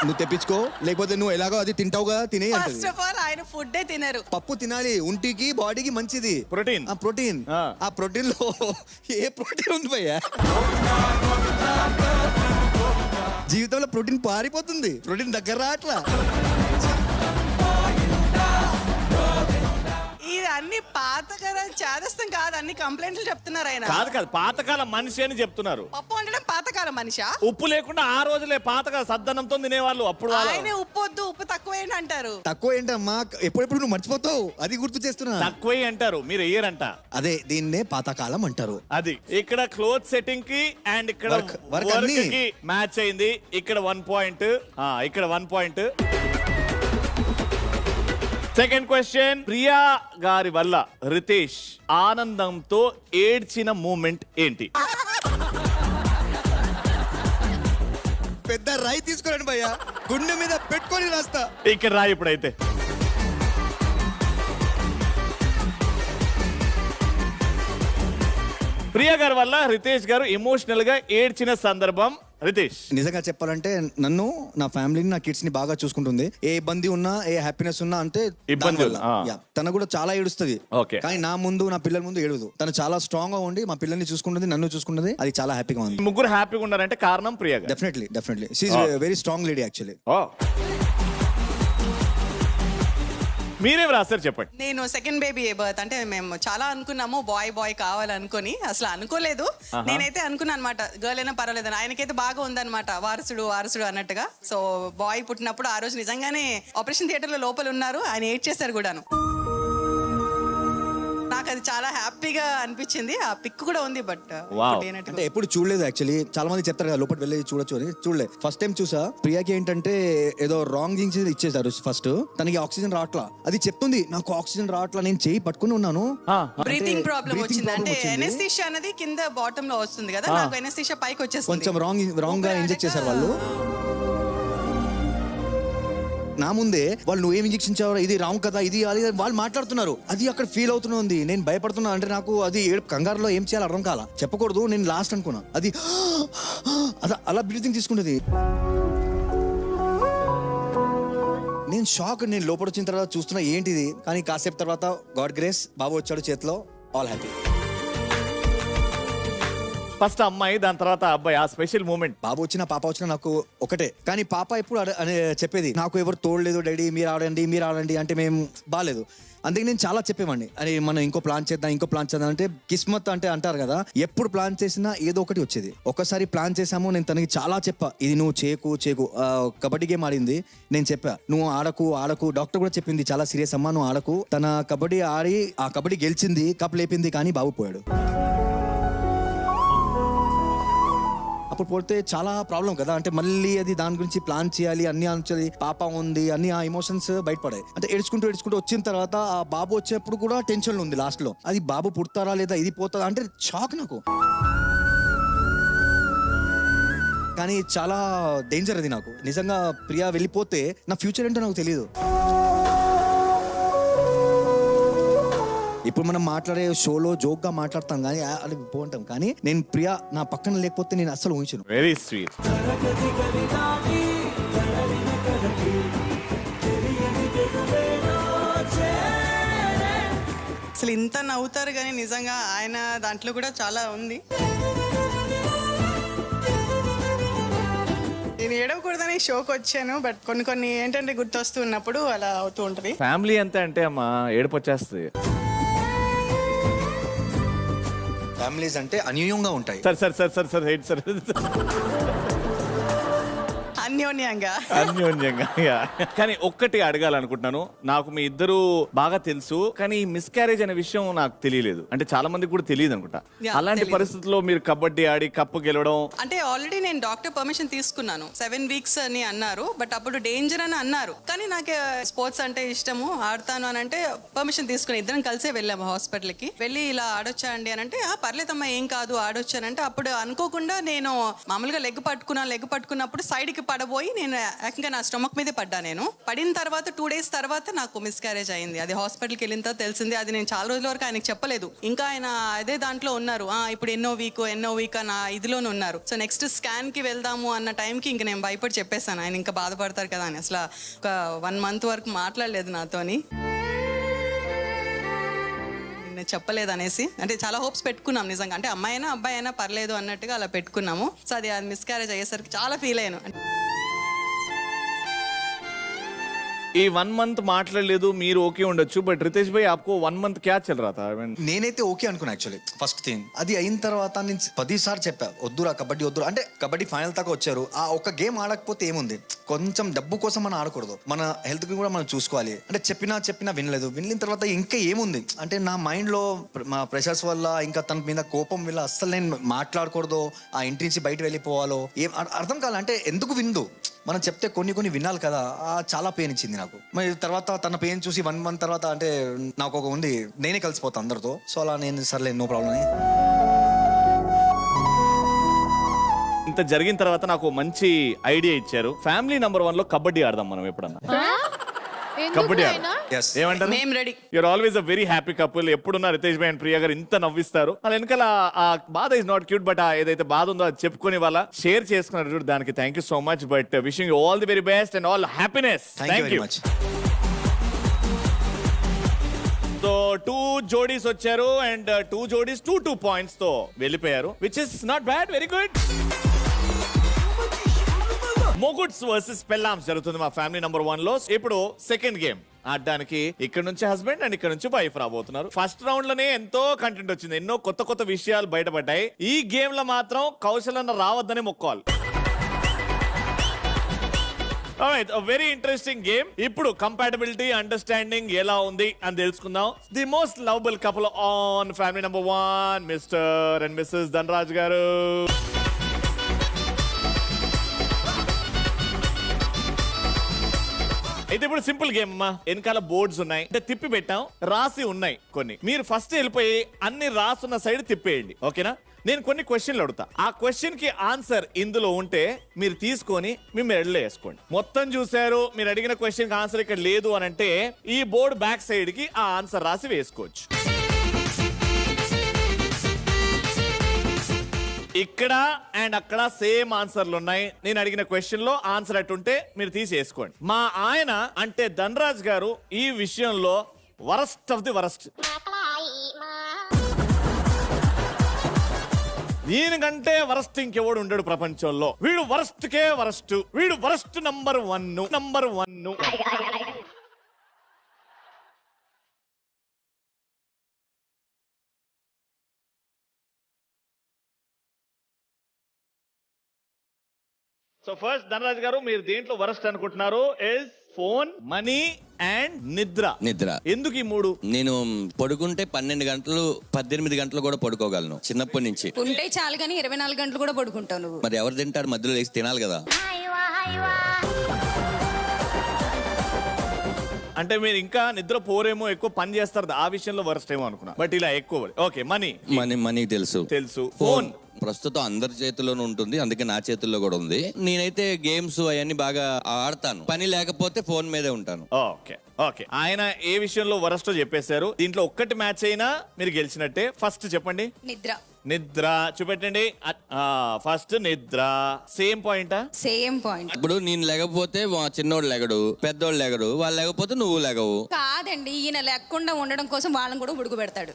నువ్వు తెప్పించుకో, లేకపోతే నువ్వు ఎలాగో అది తింటావుగా, తినే అంటది. ఫస్ట్ ఆఫ్ ఆల్ ఆయన ఫుడ్ తినరు. పప్పు తినాలి, ఒంటికి బాడీకి మంచిది. ప్రోటీన్. ఆ ప్రోటీన్ లో ఏ ప్రోటీన్ ఉంది భయ్యా? జీవితంలో ప్రోటీన్ పారిపోతుంది, ప్రోటీన్ దగ్గర రావట్లా. ఇది అన్ని పాతకాలం చేదస్తం కాదు, అన్ని కంప్లైంట్లు చెప్తున్నారు ఆయన. కాదు పాతకాలం మనిషి అని చెప్తున్నారు. పప్పు అంటే పాతకాలం మనిషా? ఉప్పు లేకుండా ఆ రోజులే పాతకాల సద్దనంతో తినేవాళ్ళు అప్పుడు. ఆయన ఉప్పు వద్దు, ఉప్పు తక్కువ అంటారు. తక్కువ ఏంటమ్మా, ఎప్పుడెప్పుడు నువ్వు మర్చిపోతావు, అది గుర్తు చేస్తున్నా. తక్కువే అంటారు, మీరు వేయరంట. అదే దీన్నే పాతకాలం అంటారు. అది ఇక్కడ క్లోత్ సెట్టింగ్ కి అండ్ ఇక్కడ వర్క్ అన్ని కి మ్యాచ్ అయింది. ఇక్కడ 1 పాయింట్, ఇక్కడ 1 పాయింట్. సెకండ్ క్వశ్చన్, ప్రియా గారి వల్ల రితేష్ ఆనందంతో ఏడ్చిన మూమెంట్ ఏంటి? పెద్ద రాయి తీసుకురండి భయ్యా, గుండె మీద పెట్టుకొని రాస్తా. ఇక్కడ రా ఇప్పుడైతే. ప్రియా గారి వల్ల రితేష్ గారు ఎమోషనల్ గా ఏడ్చిన సందర్భం. రితేష్, నిజంగా చెప్పాలంటే నన్ను, నా ఫ్యామిలీని, నా కిడ్స్ ని బాగా చూసుకుంటుంది. ఏ ఇబ్బంది ఉన్నా, ఏ హ్యాపీనెస్ ఉన్నా అంటే తన కూడా చాలా ఏడుస్తుంది. కానీ నా ముందు, నా పిల్లల ముందు ఏడవదు. తను చాలా స్ట్రాంగ్ గా ఉండి మా పిల్లల్ని చూసుకుంటుంది, నన్ను చూసుకుంటుంది. అది చాలా హ్యాపీగా ఉంది. ముగ్గురు హ్యాపీగా ఉన్నారంటే కారణం ప్రియా గారు. Definitely she is very strong lady actually. మీరేం రాశారు చెప్పండి. నేను సెకండ్ బేబీ బర్త్ అంటే మేము చాలా అనుకున్నాము, బాయ్ కావాలనుకొని. అసలు అనుకోలేదు. నేనైతే అనుకున్నాను అనమాట, గర్ల్ అయినా పర్వాలేదు. ఆయనకైతే బాగా ఉందన్నమాట, వారసుడు అన్నట్టుగా. సో బాయ్ పుట్టినప్పుడు ఆ రోజు నిజంగానే ఆపరేషన్ థియేటర్ లో లోపల ఉన్నారు, ఆయన ఏడ్ చేశారు కూడాను. నాకు అది చాలా హ్యాపీగా అనిపించింది. ఆ పిక్ కూడా ఉంది, బట్ అంటే ఎప్పుడు చూడలేదు యాక్చువల్లీ. చాలా మంది చెప్తారు కదా లోపల వెళ్ళి చూడొచ్చు అని, చూడలేదు. ఫస్ట్ టైం చూసా. ప్రియాకి ఏంటంటే ఏదో రాంగ్ థింగ్స్ ఇచ్చేసారు. ఫస్ట్ తనకి ఆక్సిజన్ రావట్లా, అది చెప్తుంది నాకు ఆక్సిజన్ రావట్లా, నేను చేయి పట్టుకుని ఉన్నాను. బ్రీతింగ్ ప్రాబ్లం వచ్చింది. అంటే ఎనస్థీషియా అనేది కింద బాటమ్ లో వస్తుంది కదా, నాకు ఎనస్థీషియా పైకి వచ్చేస్తుంది. కొంచెం రాంగ్ గా ఇంజెక్ట్ చేశారు వాళ్ళు. నా ముందే వాళ్ళు నువ్వు ఏం ఇంజెక్షన్ ఇచ్చావు, ఇది రాంగ్ కదా, ఇది వాళ్ళు మాట్లాడుతున్నారు. అది అక్కడ ఫీల్ అవుతుంది, నేను భయపడుతున్నా. అంటే నాకు అది కంగారులో ఏం చేయాలో అర్థం కాల. చెప్పకూడదు, నేను లాస్ట్ అనుకున్నా. అది అలా బ్రీతింగ్ తీసుకుంటుంది. నేను షాక్. నేను లోపల వచ్చిన తర్వాత చూస్తున్నా ఏంటిది, కానీ కాసేపు తర్వాత గాడ్ గ్రేస్, బాబు వచ్చాడు చేతిలో, ఆల్ హ్యాపీ. ఫస్ట్ అమ్మాయి, దాని తర్వాత అబ్బాయి. ఆ స్పెషల్ మూమెంట్. బాబు వచ్చినా పాప వచ్చినా నాకు ఒకటే. కానీ పాప ఎప్పుడు చెప్పేది, నాకు ఎవరు తోడలేదు డాడీ, మీరు ఆడండి అంటే మేము బాగాలేదు. అందుకే నేను చాలా చెప్పేవాడిని, అరే మనం ఇంకో ప్లాన్ చేద్దాం అంటే కిస్మత్ అంటే అంటారు కదా, ఎప్పుడు ప్లాన్ చేసినా ఏదో ఒకటి వచ్చేది. ఒకసారి ప్లాన్ చేసాము, నేను తనకి చాలా చెప్పా, ఇది నువ్వు చేయకు. కబడ్డీ గేమ్ ఆడింది, నేను చెప్పా నువ్వు ఆడకు. డాక్టర్ కూడా చెప్పింది చాలా సీరియస్ అమ్మా, నువ్వు ఆడకు. తన కబడ్డీ ఆడి ఆ కబడ్డీ గెలిచింది, కప్ లేపింది, కానీ బాబు పోయాడు. అప్పుడు పోతే చాలా ప్రాబ్లం కదా. అంటే మళ్ళీ అది దాని గురించి ప్లాన్ చేయాలి, అన్ని అంచాలి, పాప ఉంది, అన్ని ఆ ఎమోషన్స్ బయటపడాయి. అంటే ఏడ్చుకుంటూ వచ్చిన తర్వాత ఆ బాబు వచ్చేప్పుడు కూడా టెన్షన్ ఉంది లాస్ట్ లో. అది బాబు పుడతారా లేదా, ఇది పోతారా అంటే షాక్ నాకు. కానీ చాలా డేంజర్ అది నాకు. నిజంగా ప్రియా వెళ్ళిపోతే నా ఫ్యూచర్ ఏంటో నాకు తెలియదు. ఇప్పుడు మనం మాట్లాడే షోలో జోక్ గా మాట్లాడతాం కానీ అది బాగుంటాం, కానీ నేను ప్రియా నా పక్కన లేకపోతే నేను అస్సలు ఊహించను. Very sweet. అసలు ఇంత నవ్వుతారు కానీ నిజంగా ఆయన దాంట్లో కూడా చాలా ఉంది. నేను ఏడవకూడదని షోకి వచ్చాను, బట్ కొన్ని ఏంటంటే గుర్తొస్తూ ఉన్నప్పుడు అలా అవుతూ ఉంటది. ఫ్యామిలీ అంతా అంటే అమ్మా ఏడుపు వచ్చేస్తుంది. ఫ్యామిలీస్ అంటే అన్యూన్యంగా ఉంటాయి. సార్ అన్యోన్యంగా. కానీ ఒక్కటి అడగాలనుకుంటున్నాను. నాకు మీ ఇద్దరు బాగా తెలుసు, కానీ మిస్క్యారేజ్ అనే విషయం నాకు తెలియలేదు. అంటే చాలా మందికి కూడా తెలియదు అనుకుంటా. అలాంటి పరిస్థితుల్లో మీరు కబడ్డీ ఆడి కప్పు గెలవడం అంటే ఆల్రెడీ నేను డాక్టర్ పర్మిషన్ తీసుకున్నాను. 7 weeks అని అన్నారు, బట్ అప్పుడు డేంజర్ అని అన్నారు. కానీ నాకు స్పోర్ట్స్ అంటే ఇష్టము, ఆడతాను అని అంటే పర్మిషన్ తీసుకుని ఇద్దరం కలిసే వెళ్ళాము హాస్పిటల్కి. వెళ్ళి ఇలా ఆడొచ్చా అండి అని అంటే పర్లేదమ్మా ఏం కాదు ఆడొచ్చానంటే, అప్పుడు అనుకోకుండా నేను మామూలుగా లెగ్ పట్టుకున్నప్పుడు సైడ్కి పడబోయి నేను ఏకంగా నా స్టమక్ మీదే పడ్డా. నేను పడిన తర్వాత 2 days తర్వాత నాకు మిస్క్యారేజ్ అయింది. అది హాస్పిటల్కి వెళ్ళిన తర్వాత తెలిసింది. అది నేను చాలా రోజుల వరకు ఆయనకు చెప్పలేదు. ఇంకా ఆయన అదే దాంట్లో ఉన్నారు, ఇప్పుడు ఎన్నో వీక్ నా ఇదిలోనే ఉన్నారు. సో నెక్స్ట్ స్కాన్ కి వెళ్దాము అన్న టైంకి ఇంక నేను భయపడి చెప్పేశాను. ఆయన ఇంకా బాధపడతారు కదా అని. అసలు ఒక 1 month వరకు మాట్లాడలేదు నాతోని, చెప్పలేదు అనేసి. అంటే చాలా హోప్స్ పెట్టుకున్నాం నిజంగా. అంటే అమ్మాయినా అబ్బాయి అయినా పర్లేదు అన్నట్టుగా అలా పెట్టుకున్నాము. సో అది మిస్క్యారేజ్ అయ్యేసరికి చాలా ఫీల్ అయ్యాను. ఈ 1 month మాట్లాడలేదు, మీరు ఓకే ఉండొచ్చు, బట్ రితేష్ భాయ్ ఆప్కో 1 month క్యా చల్ రహా థా? నేనైతే ఓకే అనుకున్నా యాక్చువల్లీ ఫస్ట్ థింగ్. అది అయిన తర్వాత నేను 10 సార్లు చెప్పా వద్దురా కబడ్డీ వద్దురా. అంటే కబడ్డీ ఫైనల్ దాకా వచ్చారు, ఆ ఒక్క గేమ్ ఆడకపోతే ఏముంది, కొంచెం డబ్బు కోసం మనం ఆడకూడదు, మన హెల్త్ కి కూడా మనం చూసుకోవాలి. అంటే చెప్పినా వినలేదు. వినిన తర్వాత ఇంకా ఏముంది అంటే నా మైండ్ లో మా ప్రెషర్స్ వల్ల, ఇంకా తన మీద కోపం వల్ల అస్సలు నేను మాట్లాడకూడదు, ఆ ఇంటి నుంచి బయట వెళ్ళిపోవాలో ఏం అర్థం కాలే. అంటే ఎందుకు విందు, మనం చెప్తే కొన్ని వినాలి కదా. చాలా పెయిన్ ఇచ్చింది నాకు. మరి తర్వాత తన పెయిన్ చూసి 1 month తర్వాత అంటే నాకు ఒక ఉంది, నేనే కలిసిపోతాను అందరితో. సో అలా నేను సర్లే నో ప్రాబ్లం అని. ఇంత జరిగిన తర్వాత నాకు మంచి ఐడియా ఇచ్చారు. ఫ్యామిలీ నంబర్ 1 లో కబడ్డీ ఆడదాం మనం ఎప్పుడన్నా. కబడ్డీ ఏమంటారు? You are always a very happy couple. ఎప్పుడున్నా రితేష్ భాయ్ అండ్ ప్రియా గారు ఇంత నవ్విస్తారు. వాళ్ళ వెనకాల ఆ బాధ ఇస్ నాట్ క్యూట్, బట్ ఏదైతే బాధ ఉందో అది చెప్పుకుని వాళ్ళ షేర్ చేసుకున్నారు చూడు, దానికి thank you so much. But wishing you all the very best and all happiness. Thank you. So 2 జోడీస్ వచ్చారు అండ్ 2 జోడీస్ 2 points తో వెళ్ళిపోయారు, which is not bad, very good. మొగుడ్స్ వర్సెస్ పెళ్ళామ్స్ జరుగుతుంది మా ఫ్యామిలీ నంబర్ 1 లో. ఇప్పుడు సెకండ్ గేమ్ ఆడడానికి ఇక్కడ నుంచి హస్బెండ్ అండ్ ఇక్కడ నుంచి వైఫ్ రాబోతున్నారు. ఫస్ట్ రౌండ్ లోనే ఎంతో కంటెంట్ వచ్చింది, ఎన్నో కొత్త విషయాలు బయటపడ్డాయి. ఈ గేమ్ లో మాత్రం కౌశలన్న రావద్దని మొక్కోవాలి. Very interesting game. ఇప్పుడు కంపాటబిలిటీ, అండర్స్టాండింగ్ ఎలా ఉంది అని తెలుసుకుందాం. The most lovable couple on family number 1, mister and missus Dhanraj గారు. అయితే ఇప్పుడు సింపుల్ గేమ్ అమ్మా. వెనకాల బోర్డ్స్ ఉన్నాయి, అంటే తిప్పి పెట్టాం, రాసి ఉన్నాయి కొన్ని. మీరు ఫస్ట్ వెళ్ళిపోయి అన్ని రాసున్న సైడ్ తిప్పేయండి, ఓకేనా? నేను కొన్ని క్వశ్చన్లు అడుగుతా, ఆ క్వశ్చన్ కి ఆన్సర్ ఇందులో ఉంటే మీరు తీసుకొని మీ మెడలో వేసుకోండి. మొత్తం చూసారు, మీరు అడిగిన క్వశ్చన్ కి ఆన్సర్ ఇక్కడ లేదు అని అంటే ఈ బోర్డు బ్యాక్ సైడ్ కి ఆ ఆన్సర్ రాసి వేసుకోవచ్చు. ఇక్కడ అండ్ అక్కడ సేమ్ ఆన్సర్లు ఉన్నాయి. నేను అడిగిన క్వశ్చన్ లో ఆన్సర్ అట్టుంటే మీరు తీసేసుకోండి. మా ఆయన అంటే ధనరాజ్ గారు ఈ విషయంలో వరస్ట్ ఆఫ్ ది వరస్ట్. దీనికంటే వరస్ట్ ఇంకెవడు ఉండడు ప్రపంచంలో. వీడు వరస్ట్ కే వరస్ట్, వీడు worst number 1. So first Dhanraj గారు, మీరు దేంట్లో వరస్ట్ అనుకుంటున్నారు? ఇస్ ఫోన్, మనీ, అండ్ నిద్ర. నిద్ర. ఎందుకు ఈ మూడు? నేను పడుకుంటే 12 గంటలు 18 గంటలు కూడా పడుకోగలను చిన్నప్పటి నుంచి. ఉంటే చాలు కానీ 24 గంటలు కూడా పడుకుంటావు నువ్వు. మరి ఎవరు తింటారు? మధ్యలో లేచి తినాలి కదా. అంటే మీరు ఇంకా నిద్ర పోరేమో, ఎక్కువ పని చేస్తారు, ఆ విషయంలో వర్స్ట్ ఏమో అనుకున్నా. బట్ ఇలా ఎక్కువ. ఓకే, మనీ తెలుసు. ఫోన్ ప్రస్తుతం అందరి చేతుల్లోనూ ఉంటుంది, అందుకే నా చేతుల్లో కూడా ఉంది. నేనైతే గేమ్స్ అవన్నీ బాగా ఆడతాను, పని లేకపోతే ఫోన్ మీదే ఉంటాను. ఓకే ఓకే, ఆయన ఏ విషయంలో వరస్టో చెప్పేశారు. దీంట్లో ఒక్కటి మ్యాచ్ అయినా మీరు గెలిచినట్టే. ఫస్ట్ చెప్పండి. నిద్ర చూపెట్టండి. ఫస్ట్ నిద్ర. సేమ్ పాయింటా? Same point. ఇప్పుడు నేను లేకపోతే చిన్నోడు లేగడు, పెద్దోడు లేగడు, వాళ్ళు లేకపోతే నువ్వు లేగవు. కాదండి, ఈయన లేకుండా ఉండడం కోసం వాళ్ళని కూడా ఉడుకు పెడతాడు.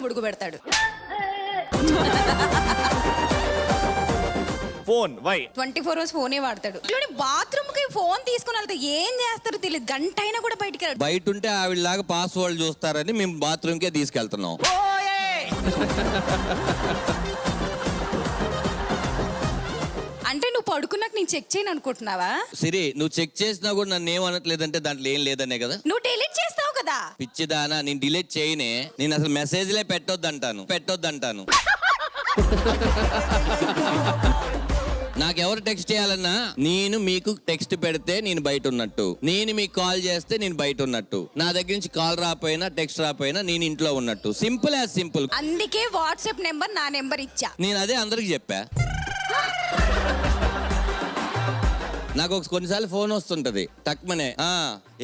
ఫోన్ వై 24 hours ఫోనే వాడతాడు. బాత్రూమ్ కి ఫోన్ తీసుకుని వెళ్తే ఏం చేస్తారో తెలియదు, గంట అయినా కూడా బయటికి వెళ్ళడు. బయట ఉంటే ఆవిడలాగా పాస్వర్డ్ చూస్తారని మేము బాత్రూమ్ కే తీసుకెళ్తున్నాం. అంటే నువ్వు పడుకున్నాక నేను చెక్ చేయను అనుకుంటున్నావా? సిరి, నువ్వు చెక్ చేసినా కూడా నన్ను ఏమనట్లేదంటే దాంట్లో ఏం లేదనే కదా. నువ్వు డిలీట్ చేస్తావు కదా. పిచ్చిదానా, నేను డిలీట్ చేయనే. నేను అసలు మెసేజ్లే పెట్టొద్దంటాను. నాకెవరు టెక్స్ట్ చేయాలన్నా నేను మీకు టెక్స్ట్ పెడితే నేను బయట ఉన్నట్టు, నేను మీకు కాల్ చేస్తే నేను బయట ఉన్నట్టు, నా దగ్గర నుంచి కాల్ రాపోయినా టెక్స్ట్ రాపోయినా నేను ఇంట్లో ఉన్నట్టు. Simple as simple. అందుకే వాట్సాప్ నెంబర్ నా నెంబర్ ఇచ్చా. నేను అదే అందరికి చెప్పా. నాకు కొన్నిసార్లు ఫోన్ వస్తుంటది టక్మనే.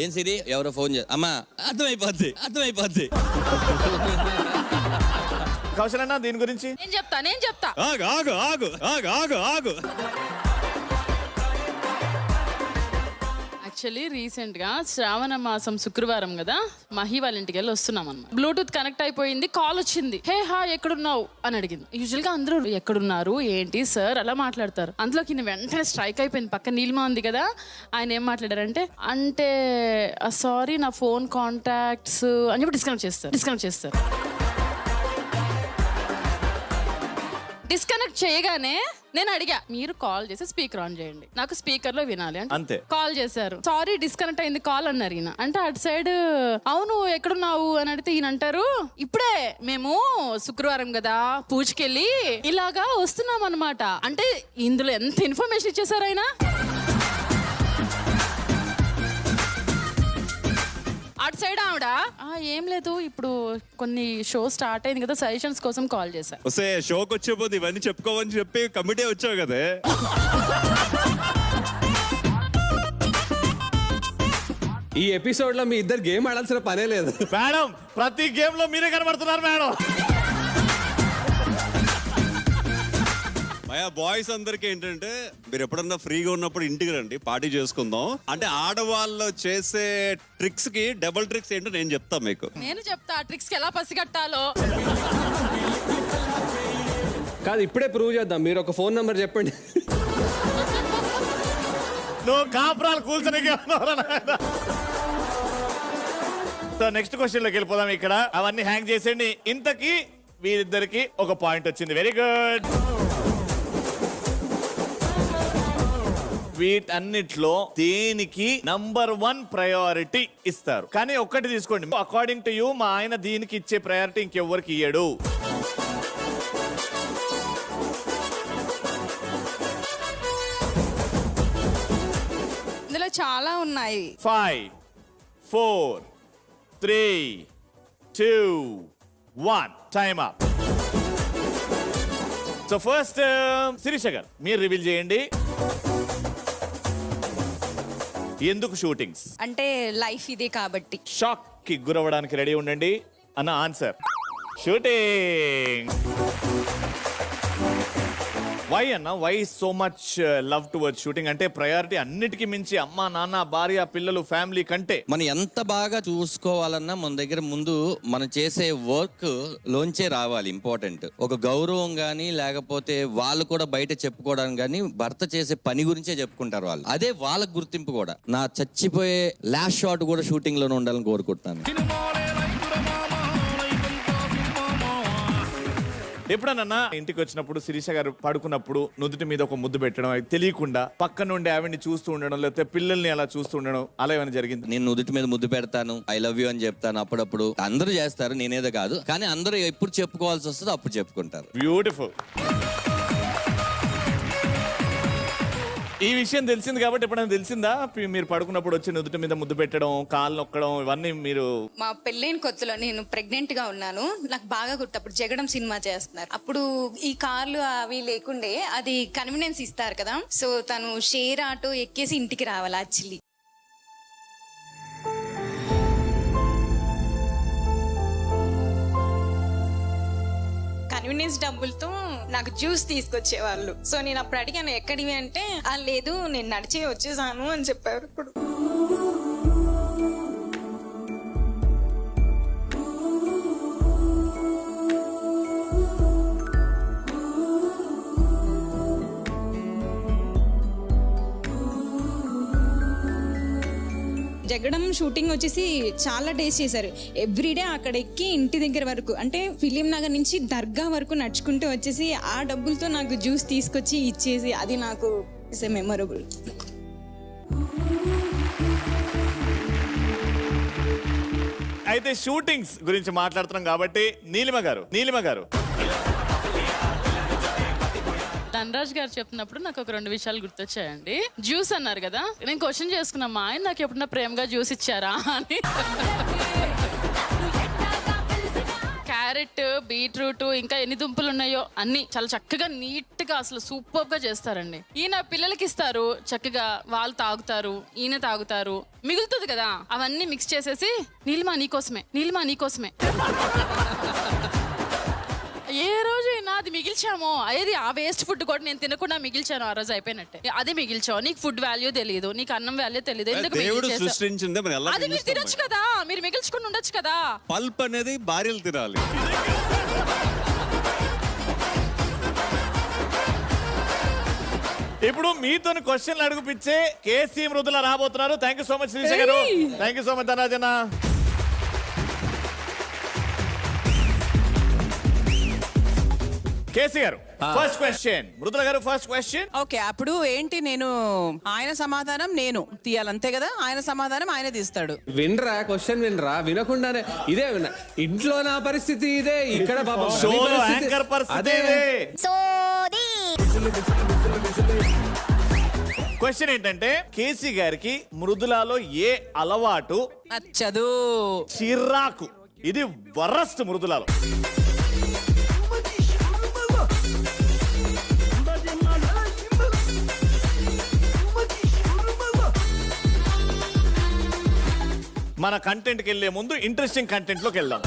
ఏం సిరి, ఎవరో ఫోన్ అమ్మా, అర్థమైపోద్ది. కౌశల్ అన్న దీని గురించి నేను చెప్తా. యాక్చువల్లీ రీసెంట్ గా శ్రావణ మాసం శుక్రవారం కదా, మహి వాళ్ళ ఇంటికి వెళ్ళి వస్తున్నాం అన్నమాట. బ్లూటూత్ కనెక్ట్ అయిపోయింది, కాల్ వచ్చింది. హే హాయ్ ఎక్కడున్నావు అని అడిగింది. యూజువల్ గా అందరూ ఎక్కడున్నారు ఏంటి సార్ అలా మాట్లాడతారు. అందులోకి నేను వెంటనే స్ట్రైక్ అయిపోయింది. పక్క నీలిమా ఉంది కదా, ఆయన ఏం మాట్లాడారంటే సారీ నా ఫోన్ కాంటాక్ట్స్ అని చెప్పి డిస్కనెక్ట్ చేస్తారు. డిస్కనెక్ట్ చేయగానే నేను అడిగా, మీరు కాల్ చేసి స్పీకర్ ఆన్ చేయండి, నాకు స్పీకర్ లో వినాలి అంటే. కాల్ చేశారు. సారీ డిస్కనెక్ట్ అయింది కాల్ అన్నారు ఈయన. అంటే అటు సైడ్ అవును ఎక్కడున్నావు అని అడిగితే ఈయన అంటారు, ఇప్పుడే మేము శుక్రవారం కదా పూజకెళ్ళి ఇలాగా వస్తున్నాం అన్నమాట. అంటే ఇందులో ఎంత ఇన్ఫర్మేషన్ ఇచ్చేసారు ఆయన. అటు సైడ్ ఆవిడ ఏం లేదు, ఇప్పుడు కొన్ని షో స్టార్ట్ అయింది కదా, సజెషన్స్ కోసం కాల్ చేశా. షోకి వచ్చేపోతే ఇవన్నీ చెప్పుకోవని చెప్పి కమిటీ వచ్చావు కదా. ఈ ఎపిసోడ్ లో మీ ఇద్దరు గేమ్ ఆడాల్సిన పనే లేదు మేడం. ప్రతి గేమ్ లో మీరే కనబడుతున్నారు మేడం. బాయ్స్ అందరికి ఏంటంటే, మీరు ఎప్పుడన్నా ఫ్రీగా ఉన్నప్పుడు ఇంటికి రండి, పార్టీ చేసుకుందాం. అంటే ఆడవాళ్ళు చేసే ట్రిక్స్ కి డబుల్ ట్రిక్స్ ఏంటో నేను చెప్తా మీకు. నేను చెప్తా ట్రిక్స్ కి ఎలా పసిగట్టాలో. కాదు, ఇప్పుడే ప్రూవ్ చేద్దాం. మీరు ఒక ఫోన్ నంబర్ చెప్పండి. నువ్వు కాపురాలు కూల్చడానికి. సో నెక్స్ట్ క్వశ్చన్ లోకి వెళ్ళిపోదాం. ఇక్కడ అవన్నీ హ్యాంగ్ చేసేయండి. ఇంతకీ వీరిద్దరికి ఒక పాయింట్ వచ్చింది. Very good. వీటన్నిట్లో దేనికి నంబర్ 1 ప్రయారిటీ ఇస్తారు? కానీ ఒక్కటి తీసుకోండి, అకార్డింగ్ టు యూ మా ఆయన దీనికి ఇచ్చే ప్రయారిటీ ఇంకెవ్వరికి ఇయ్యడు. ఇందులో చాలా ఉన్నాయి. 5 4 3 2 1 time up. So first Shirisha గారు మీరు రివీల్ చేయండి. ఎందుకు షూటింగ్స్? అంటే లైఫ్ ఇదే కాబట్టి. షాక్ కి గురవడానికి రెడీ ఉండండి అన్న. Answer shooting. వై అన్న, why so much love towards shooting? అంటే ప్రయారిటీ అన్నిటికీ మించి అమ్మ నాన్న భార్య పిల్లలు ఫ్యామిలీ కంటే మనం ఎంత బాగా చూసుకోవాలన్నా మన దగ్గర ముందు మనం చేసే వర్క్ లోంచే రావాలి. ఇంపార్టెంట్ ఒక గౌరవం గానీ లేకపోతే వాళ్ళు కూడా బయట చెప్పుకోవడానికి కానీ భర్త చేసే పని గురించే చెప్పుకుంటారు వాళ్ళు. అదే వాళ్ళకి గుర్తింపు కూడా. నా చచ్చిపోయే లాస్ట్ షాట్ కూడా షూటింగ్ లోనే ఉండాలని కోరుకుంటున్నాను. ఎప్పుడన్నా ఇంటికి వచ్చినప్పుడు శిరీష గారు పడుకున్నప్పుడు నుదుటి మీద ఒక ముద్దు పెట్టడం అది తెలియకుండా పక్క నుండి ఆవిడ్ని చూస్తూ ఉండడం లేకపోతే పిల్లల్ని అలా చూస్తూ ఉండడం అలా ఏమైనా జరిగింది? నేను నుదుటి మీద ముద్దు పెడతాను, ఐ లవ్ యూ అని చెప్తాను అప్పుడప్పుడు. అందరూ చేస్తారు, నేనేదో కాదు. కానీ అందరూ ఎప్పుడు చెప్పుకోవాల్సి వస్తుందో అప్పుడు చెప్పుకుంటారు. బ్యూటిఫుల్. ఈ విషయం తెలిసింది కాబట్టి ఎప్పుడైనా తెలిసిందా మీరు పడుకున్నప్పుడు వచ్చి నుదుటి మీద ముద్దు పెట్టడం, కాళ్ళు నొక్కడం ఇవన్నీ మీరు? మా పెళ్ళైన కొత్తలో నేను ప్రెగ్నెంట్ గా ఉన్నాను. నాకు బాగా గుర్తు, అప్పుడు జగడం సినిమా చేస్తున్నారు. అప్పుడు ఈ కార్లు అవి లేకుండే, అది కన్వీనియన్స్ ఇస్తారు కదా. సో తను షేర్ ఆటో ఎక్కేసి ఇంటికి రావాలి యాక్చువల్లీ. కన్వీనియన్స్ డబ్బులతో నాకు జ్యూస్ తీసుకొచ్చేవాళ్ళు. సో నేను అప్పుడు అడిగాను ఎక్కడివి అంటే, లేదు నేను నడిచే వచ్చేసాను అని చెప్పారు. ఇప్పుడు జగడం షూటింగ్ వచ్చేసి చాలా డేస్ చేశారు. ఎవ్రీడే అక్కడ ఎక్కి ఇంటి దగ్గర వరకు, అంటే ఫిలిం నగర్ నుంచి దర్గా వరకు నడుచుకుంటూ వచ్చేసి ఆ డబ్బులతో నాకు జ్యూస్ తీసుకొచ్చి ఇచ్చేసి, అది నాకు ఇస్ ఎ మెమరబుల్. అయితే షూటింగ్స్ గురించి మాట్లాడుతున్నాం కాబట్టి నీలిమ గారు ధనరాజ్ గారు చెప్తున్నప్పుడు నాకు ఒక 2 విషయాలు గుర్తొచ్చాయండి. జ్యూస్ అన్నారు కదా, నేను క్వశ్చన్ చేసుకున్నా మా ఆయన నాకు ఎప్పుడన్నా ప్రేమగా జ్యూస్ ఇచ్చారా అని. క్యారెట్, బీట్రూట్, ఇంకా ఎన్ని దుంపలు ఉన్నాయో అన్ని చాలా చక్కగా నీట్ గా అసలు సూపర్ గా చేస్తారండి. ఈయన పిల్లలకి ఇస్తారు, చక్కగా వాళ్ళు తాగుతారు, ఈయన తాగుతారు, మిగులుతుంది కదా అవన్నీ మిక్స్ చేసేసి నీలిమా నీకోసమే ఏ రోజు అది మిగిల్చామో, అది ఆ వేస్ట్ ఫుడ్ కూడా నేను తినకుండా మిగిల్చాను, ఆ రోజు అయిపోయినట్టే. అది మిగిల్చావు, నీకు ఫుడ్ వాల్యూ తెలియదు, నీకు అన్నం వాల్యూ తెలియదు, ఎందుకు అది మీరు తినొచ్చు కదా, మీరు మిగిల్చుకుని ఉండొచ్చు కదా. పల్ప్ అనేది భార్యలు తినాలి. ఇప్పుడు మీతో క్వశ్చన్లు అడుగుపిచ్చే కేసీ మృదుల రాబోతున్నారు. Thank you so much Shirisha గారు. థ్యాంక్ యూ సో మచ్ ధనరాజన్న. కేసీ గారు ఫస్ట్ క్వశ్చన్, మృదుల గారు ఫస్ట్ క్వశ్చన్. ఓకే, అప్పుడు ఏంటి, నేను ఆయన సమాధానం నేను తీయాలి అంతే కదా, ఆయన సమాధానం ఆయన తీస్తాడు. వినరా క్వశ్చన్, వినకుండానే ఇదే ఇంట్లో నా పరిస్థితి ఇదే, ఇక్కడ షోలో యాంకర్ పరిస్థితి ఇదే. క్వశ్చన్ ఏంటంటే, కేసీ గారికి మృదులలో ఏ అలవాటు నచ్చదు? చిరాకు. ఇది వరస్ట్ మృదులలో. మన కంటెంట్కి వెళ్ళే ముందు ఇంట్రెస్టింగ్ కంటెంట్ లోకి వెళ్దాం.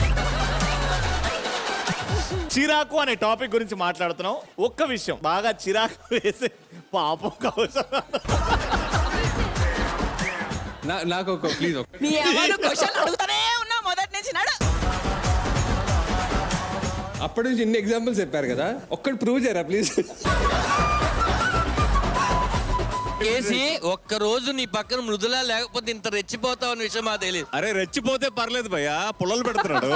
చిరాకు అనే టాపిక్ గురించి మాట్లాడుతున్నాం. ఒక్క విషయం, బాగా చిరాకు వేసే పాపం కవసం నాకు ప్లీజ్ అప్పటి నుంచి ఇన్ని ఎగ్జాంపుల్స్ చెప్పారు కదా, ఒక్కటి ప్రూవ్ చేయరా ప్లీజ్. కేసి ఒక్క రోజు నీ పక్కన మృదులా లేకపోతే ఇంత రెచ్చిపోతావు అన్న విషయం మాకు తెలియదు. అరే రెచ్చిపోతే పర్లేదు భయ్యా, పుల్లలు పెడుతున్నాడు.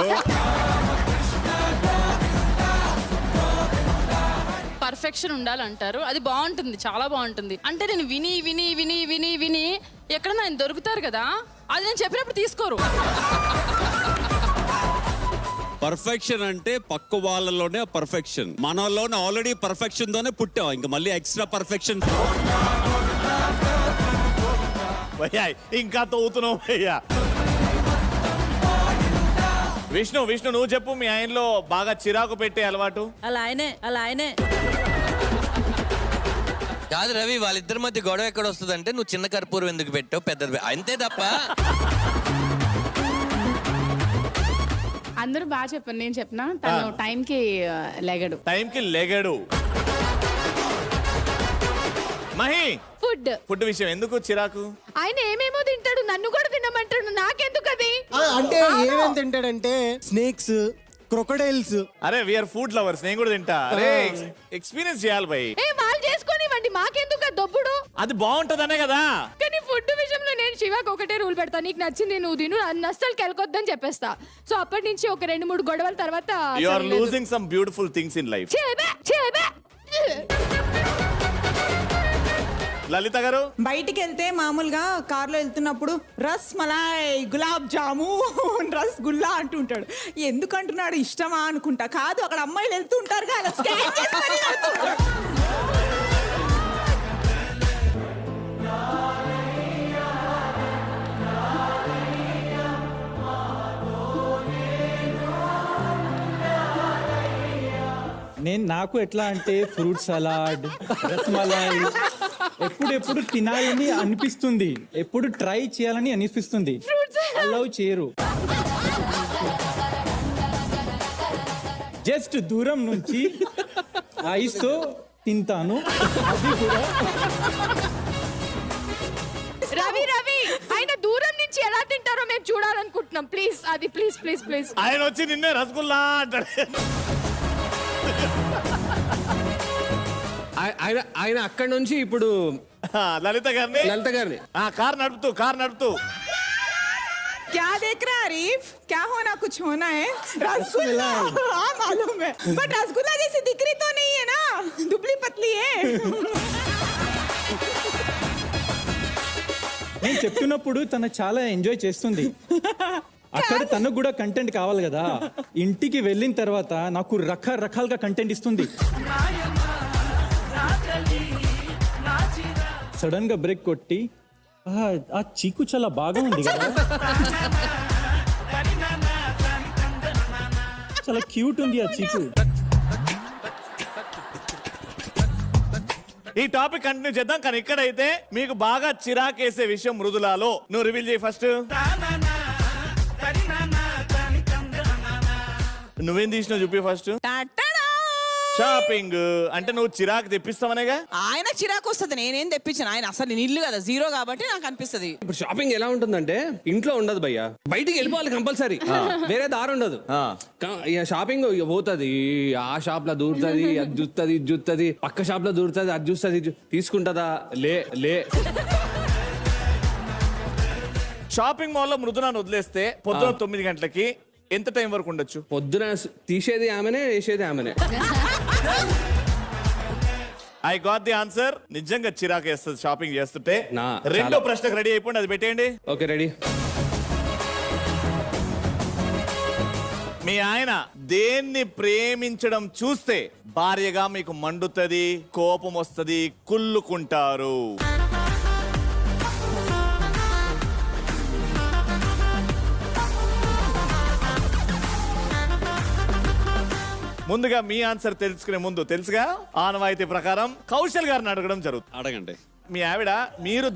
పర్ఫెక్షన్ ఉండాలంటారు, అది బాగుంటుంది, చాలా బాగుంటుంది. అంటే నేను విని విని విని విని విని ఎక్కడన్నా ఆయన దొరుకుతారు కదా, అది నేను చెప్పినప్పుడు తీసుకోరు. పర్ఫెక్షన్ అంటే పక్క వాళ్ళలోనే పర్ఫెక్షన్, మనలోనే ఆల్రెడీ పర్ఫెక్షన్ తోనే పుట్టాం, ఇంకా మళ్ళీ ఎక్స్ట్రా పర్ఫెక్షన్. భయ్యా ఇంకా తోగుతున్నావు భయ్యా. విష్ణు నువ్వు చెప్పు, మీ ఆయనలో బాగా చిరాకు పెట్టే అలవాటు. అలా ఆయనే కాదు రవి, వాళ్ళిద్దరి మధ్య గొడవ ఎక్కడ వస్తుందంటే, నువ్వు చిన్న కర్పూరం ఎందుకు పెట్టావు పెద్దది అంతే తప్ప. అందరూ బాగా చెప్పాను, నేను చెప్పినా తను టైంకి లెగడు. మహి, ఫుడ్ విషయం ఎందుకు చిరాకు? ఆయన ఏమేమో తింటాడు, నన్ను కూడా తినమంటాడు, నాకెందుకు అది? అంటే ఏమేమి తింటాడంటే స్నేక్స్, క్రొకడైల్స్. అరే వీఆర్ ఫుడ్ లవర్స్, నేను కూడా తింటా. అరే ఎక్స్పీరియన్స్ చేయాలి భయ్. వాళ్ళు చేసుకోనివ్వండి, మాకెందుకు దొబ్బుడు? అది బాగుంటదనే కదా. కానీ ఫుడ్ విషయంలో నేను శివ నాకు ఒకటే రూల్ పెడతా, నీకు నచ్చింది నువ్వు తిను, అస్సలు కెలకొద్దని చెప్పేస్తా. సో అప్పటి నుంచి ఒక 2-3 గొడవల తర్వాత you are losing some beautiful things in life. Lalitha గారు, బయటికి వెళ్తే మామూలుగా కార్లో వెళ్తున్నప్పుడు రస్ మలాయ్, గులాబ్ జామున్, రస్ గుల్లా అంటుంటాడు. ఎందుకు అంటున్నాడు, ఇష్టమా అనుకుంటా. కాదు, అక్కడ అమ్మాయిలు వెళ్తూ ఉంటారు కదా, స్కాన్ చేసి మరీ వెళ్తుంటారు. నాకు ఎట్లా అంటే ఫ్రూట్ సలాడ్, రస్మలాయ్ ఎప్పుడు తినాలని అనిపిస్తుంది, ఎప్పుడు ట్రై చేయాలని అనిపిస్తుంది. అలౌ చేయరు. జస్ట్ దూరం నుంచి ఐస్ తో తింటాను. అది కూడా రవి ఆయన దూరం నుంచి ఎలా తింటారో మేము చూడాలనుకుంటున్నాం. ప్లీజ్ అది ప్లీజ్. ఆయన వచ్చి నిన్నే రసగుల్లా అంటాడు. ఆయన అక్కడ నుంచి ఇప్పుడు లలిత గారిని కార్ నడుపుతూ क्या देख रहा है आरिफ? क्या होना, कुछ होना है? रसगुल्ला, हाँ मालूम है, बट रसगुल्ला जैसी दिख रही तो नहीं है ना, दुबली पतली है. నేను చెప్తున్నప్పుడు తను చాలా ఎంజాయ్ చేస్తుంది. అక్కడ తనకు కూడా కంటెంట్ కావాలి కదా. ఇంటికి వెళ్ళిన తర్వాత నాకు రకరకాలుగా కంటెంట్ ఇస్తుంది. సడన్ గా బ్రేక్ కొట్టి ఆ చీకు చాలా బాగా ఉంది కదా, చాలా క్యూట్ ఉంది ఆ చీకు. ఈ టాపిక్ కంటిన్యూ చేద్దాం, కానీ ఇక్కడైతే మీకు బాగా చిరాకేసే విషయం మృదులాలో నువ్వు రివీల్ చేయి ఫస్ట్. నువ్వేం తీసినావు చూపి ఫస్ట్. షాపింగ్ అంటే నువ్వు చిరాకు తెప్పిస్తావనేగా. ఆయన చిరాకు వస్తుంది, నేనేం తెప్పించాను. ఆయన అసలు ఇల్లు కదా, జీరో, కాబట్టి నాకు అనిపిస్తుంది. ఇప్పుడు షాపింగ్ ఎలా ఉంటుందంటే ఇంట్లో ఉండదు భయ్యా, బయటికి వెళ్ళిపోవాలి కంపల్సరీ, వేరే దారి ఉండదు. షాపింగ్ పోతుంది, ఆ షాప్ లో దూరుతుంది, అది చూస్తుంది, ఇది చూస్తుంది, పక్క షాప్ లో దూరుతుంది, అది చూస్తుంది, తీసుకుంటుందా లే. షాపింగ్ మాల్ లో మృదునాన్ని వదిలేస్తే పొద్దున 9 గంటలకి ఎంత టైం వరకు ఉండొచ్చు? పొద్దున తీసేది ఆమెనే, వేసేది ఆమెనే. I got the answer. నిజంగా చిరాకు వేస్తుంది షాపింగ్ చేస్తుంటే. రెండో ప్రశ్నకు రెడీ అయిపోండి, అది పెట్టేయండి. Okay, ready. మీ ఆయన దేన్ని ప్రేమించడం చూస్తే భార్యగా మీకు మండుతుంది, కోపం వస్తుంది, కుళ్ళుకుంటారు? ముందుగా మీ ఆన్సర్ తెలుసుకునే ముందు తెలుసుగా ఆనవాయితీ ప్రకారం కౌశల్ గారిని అడగడం జరుగుతుంది. అడగండి. మీ ఆవిడ మీరు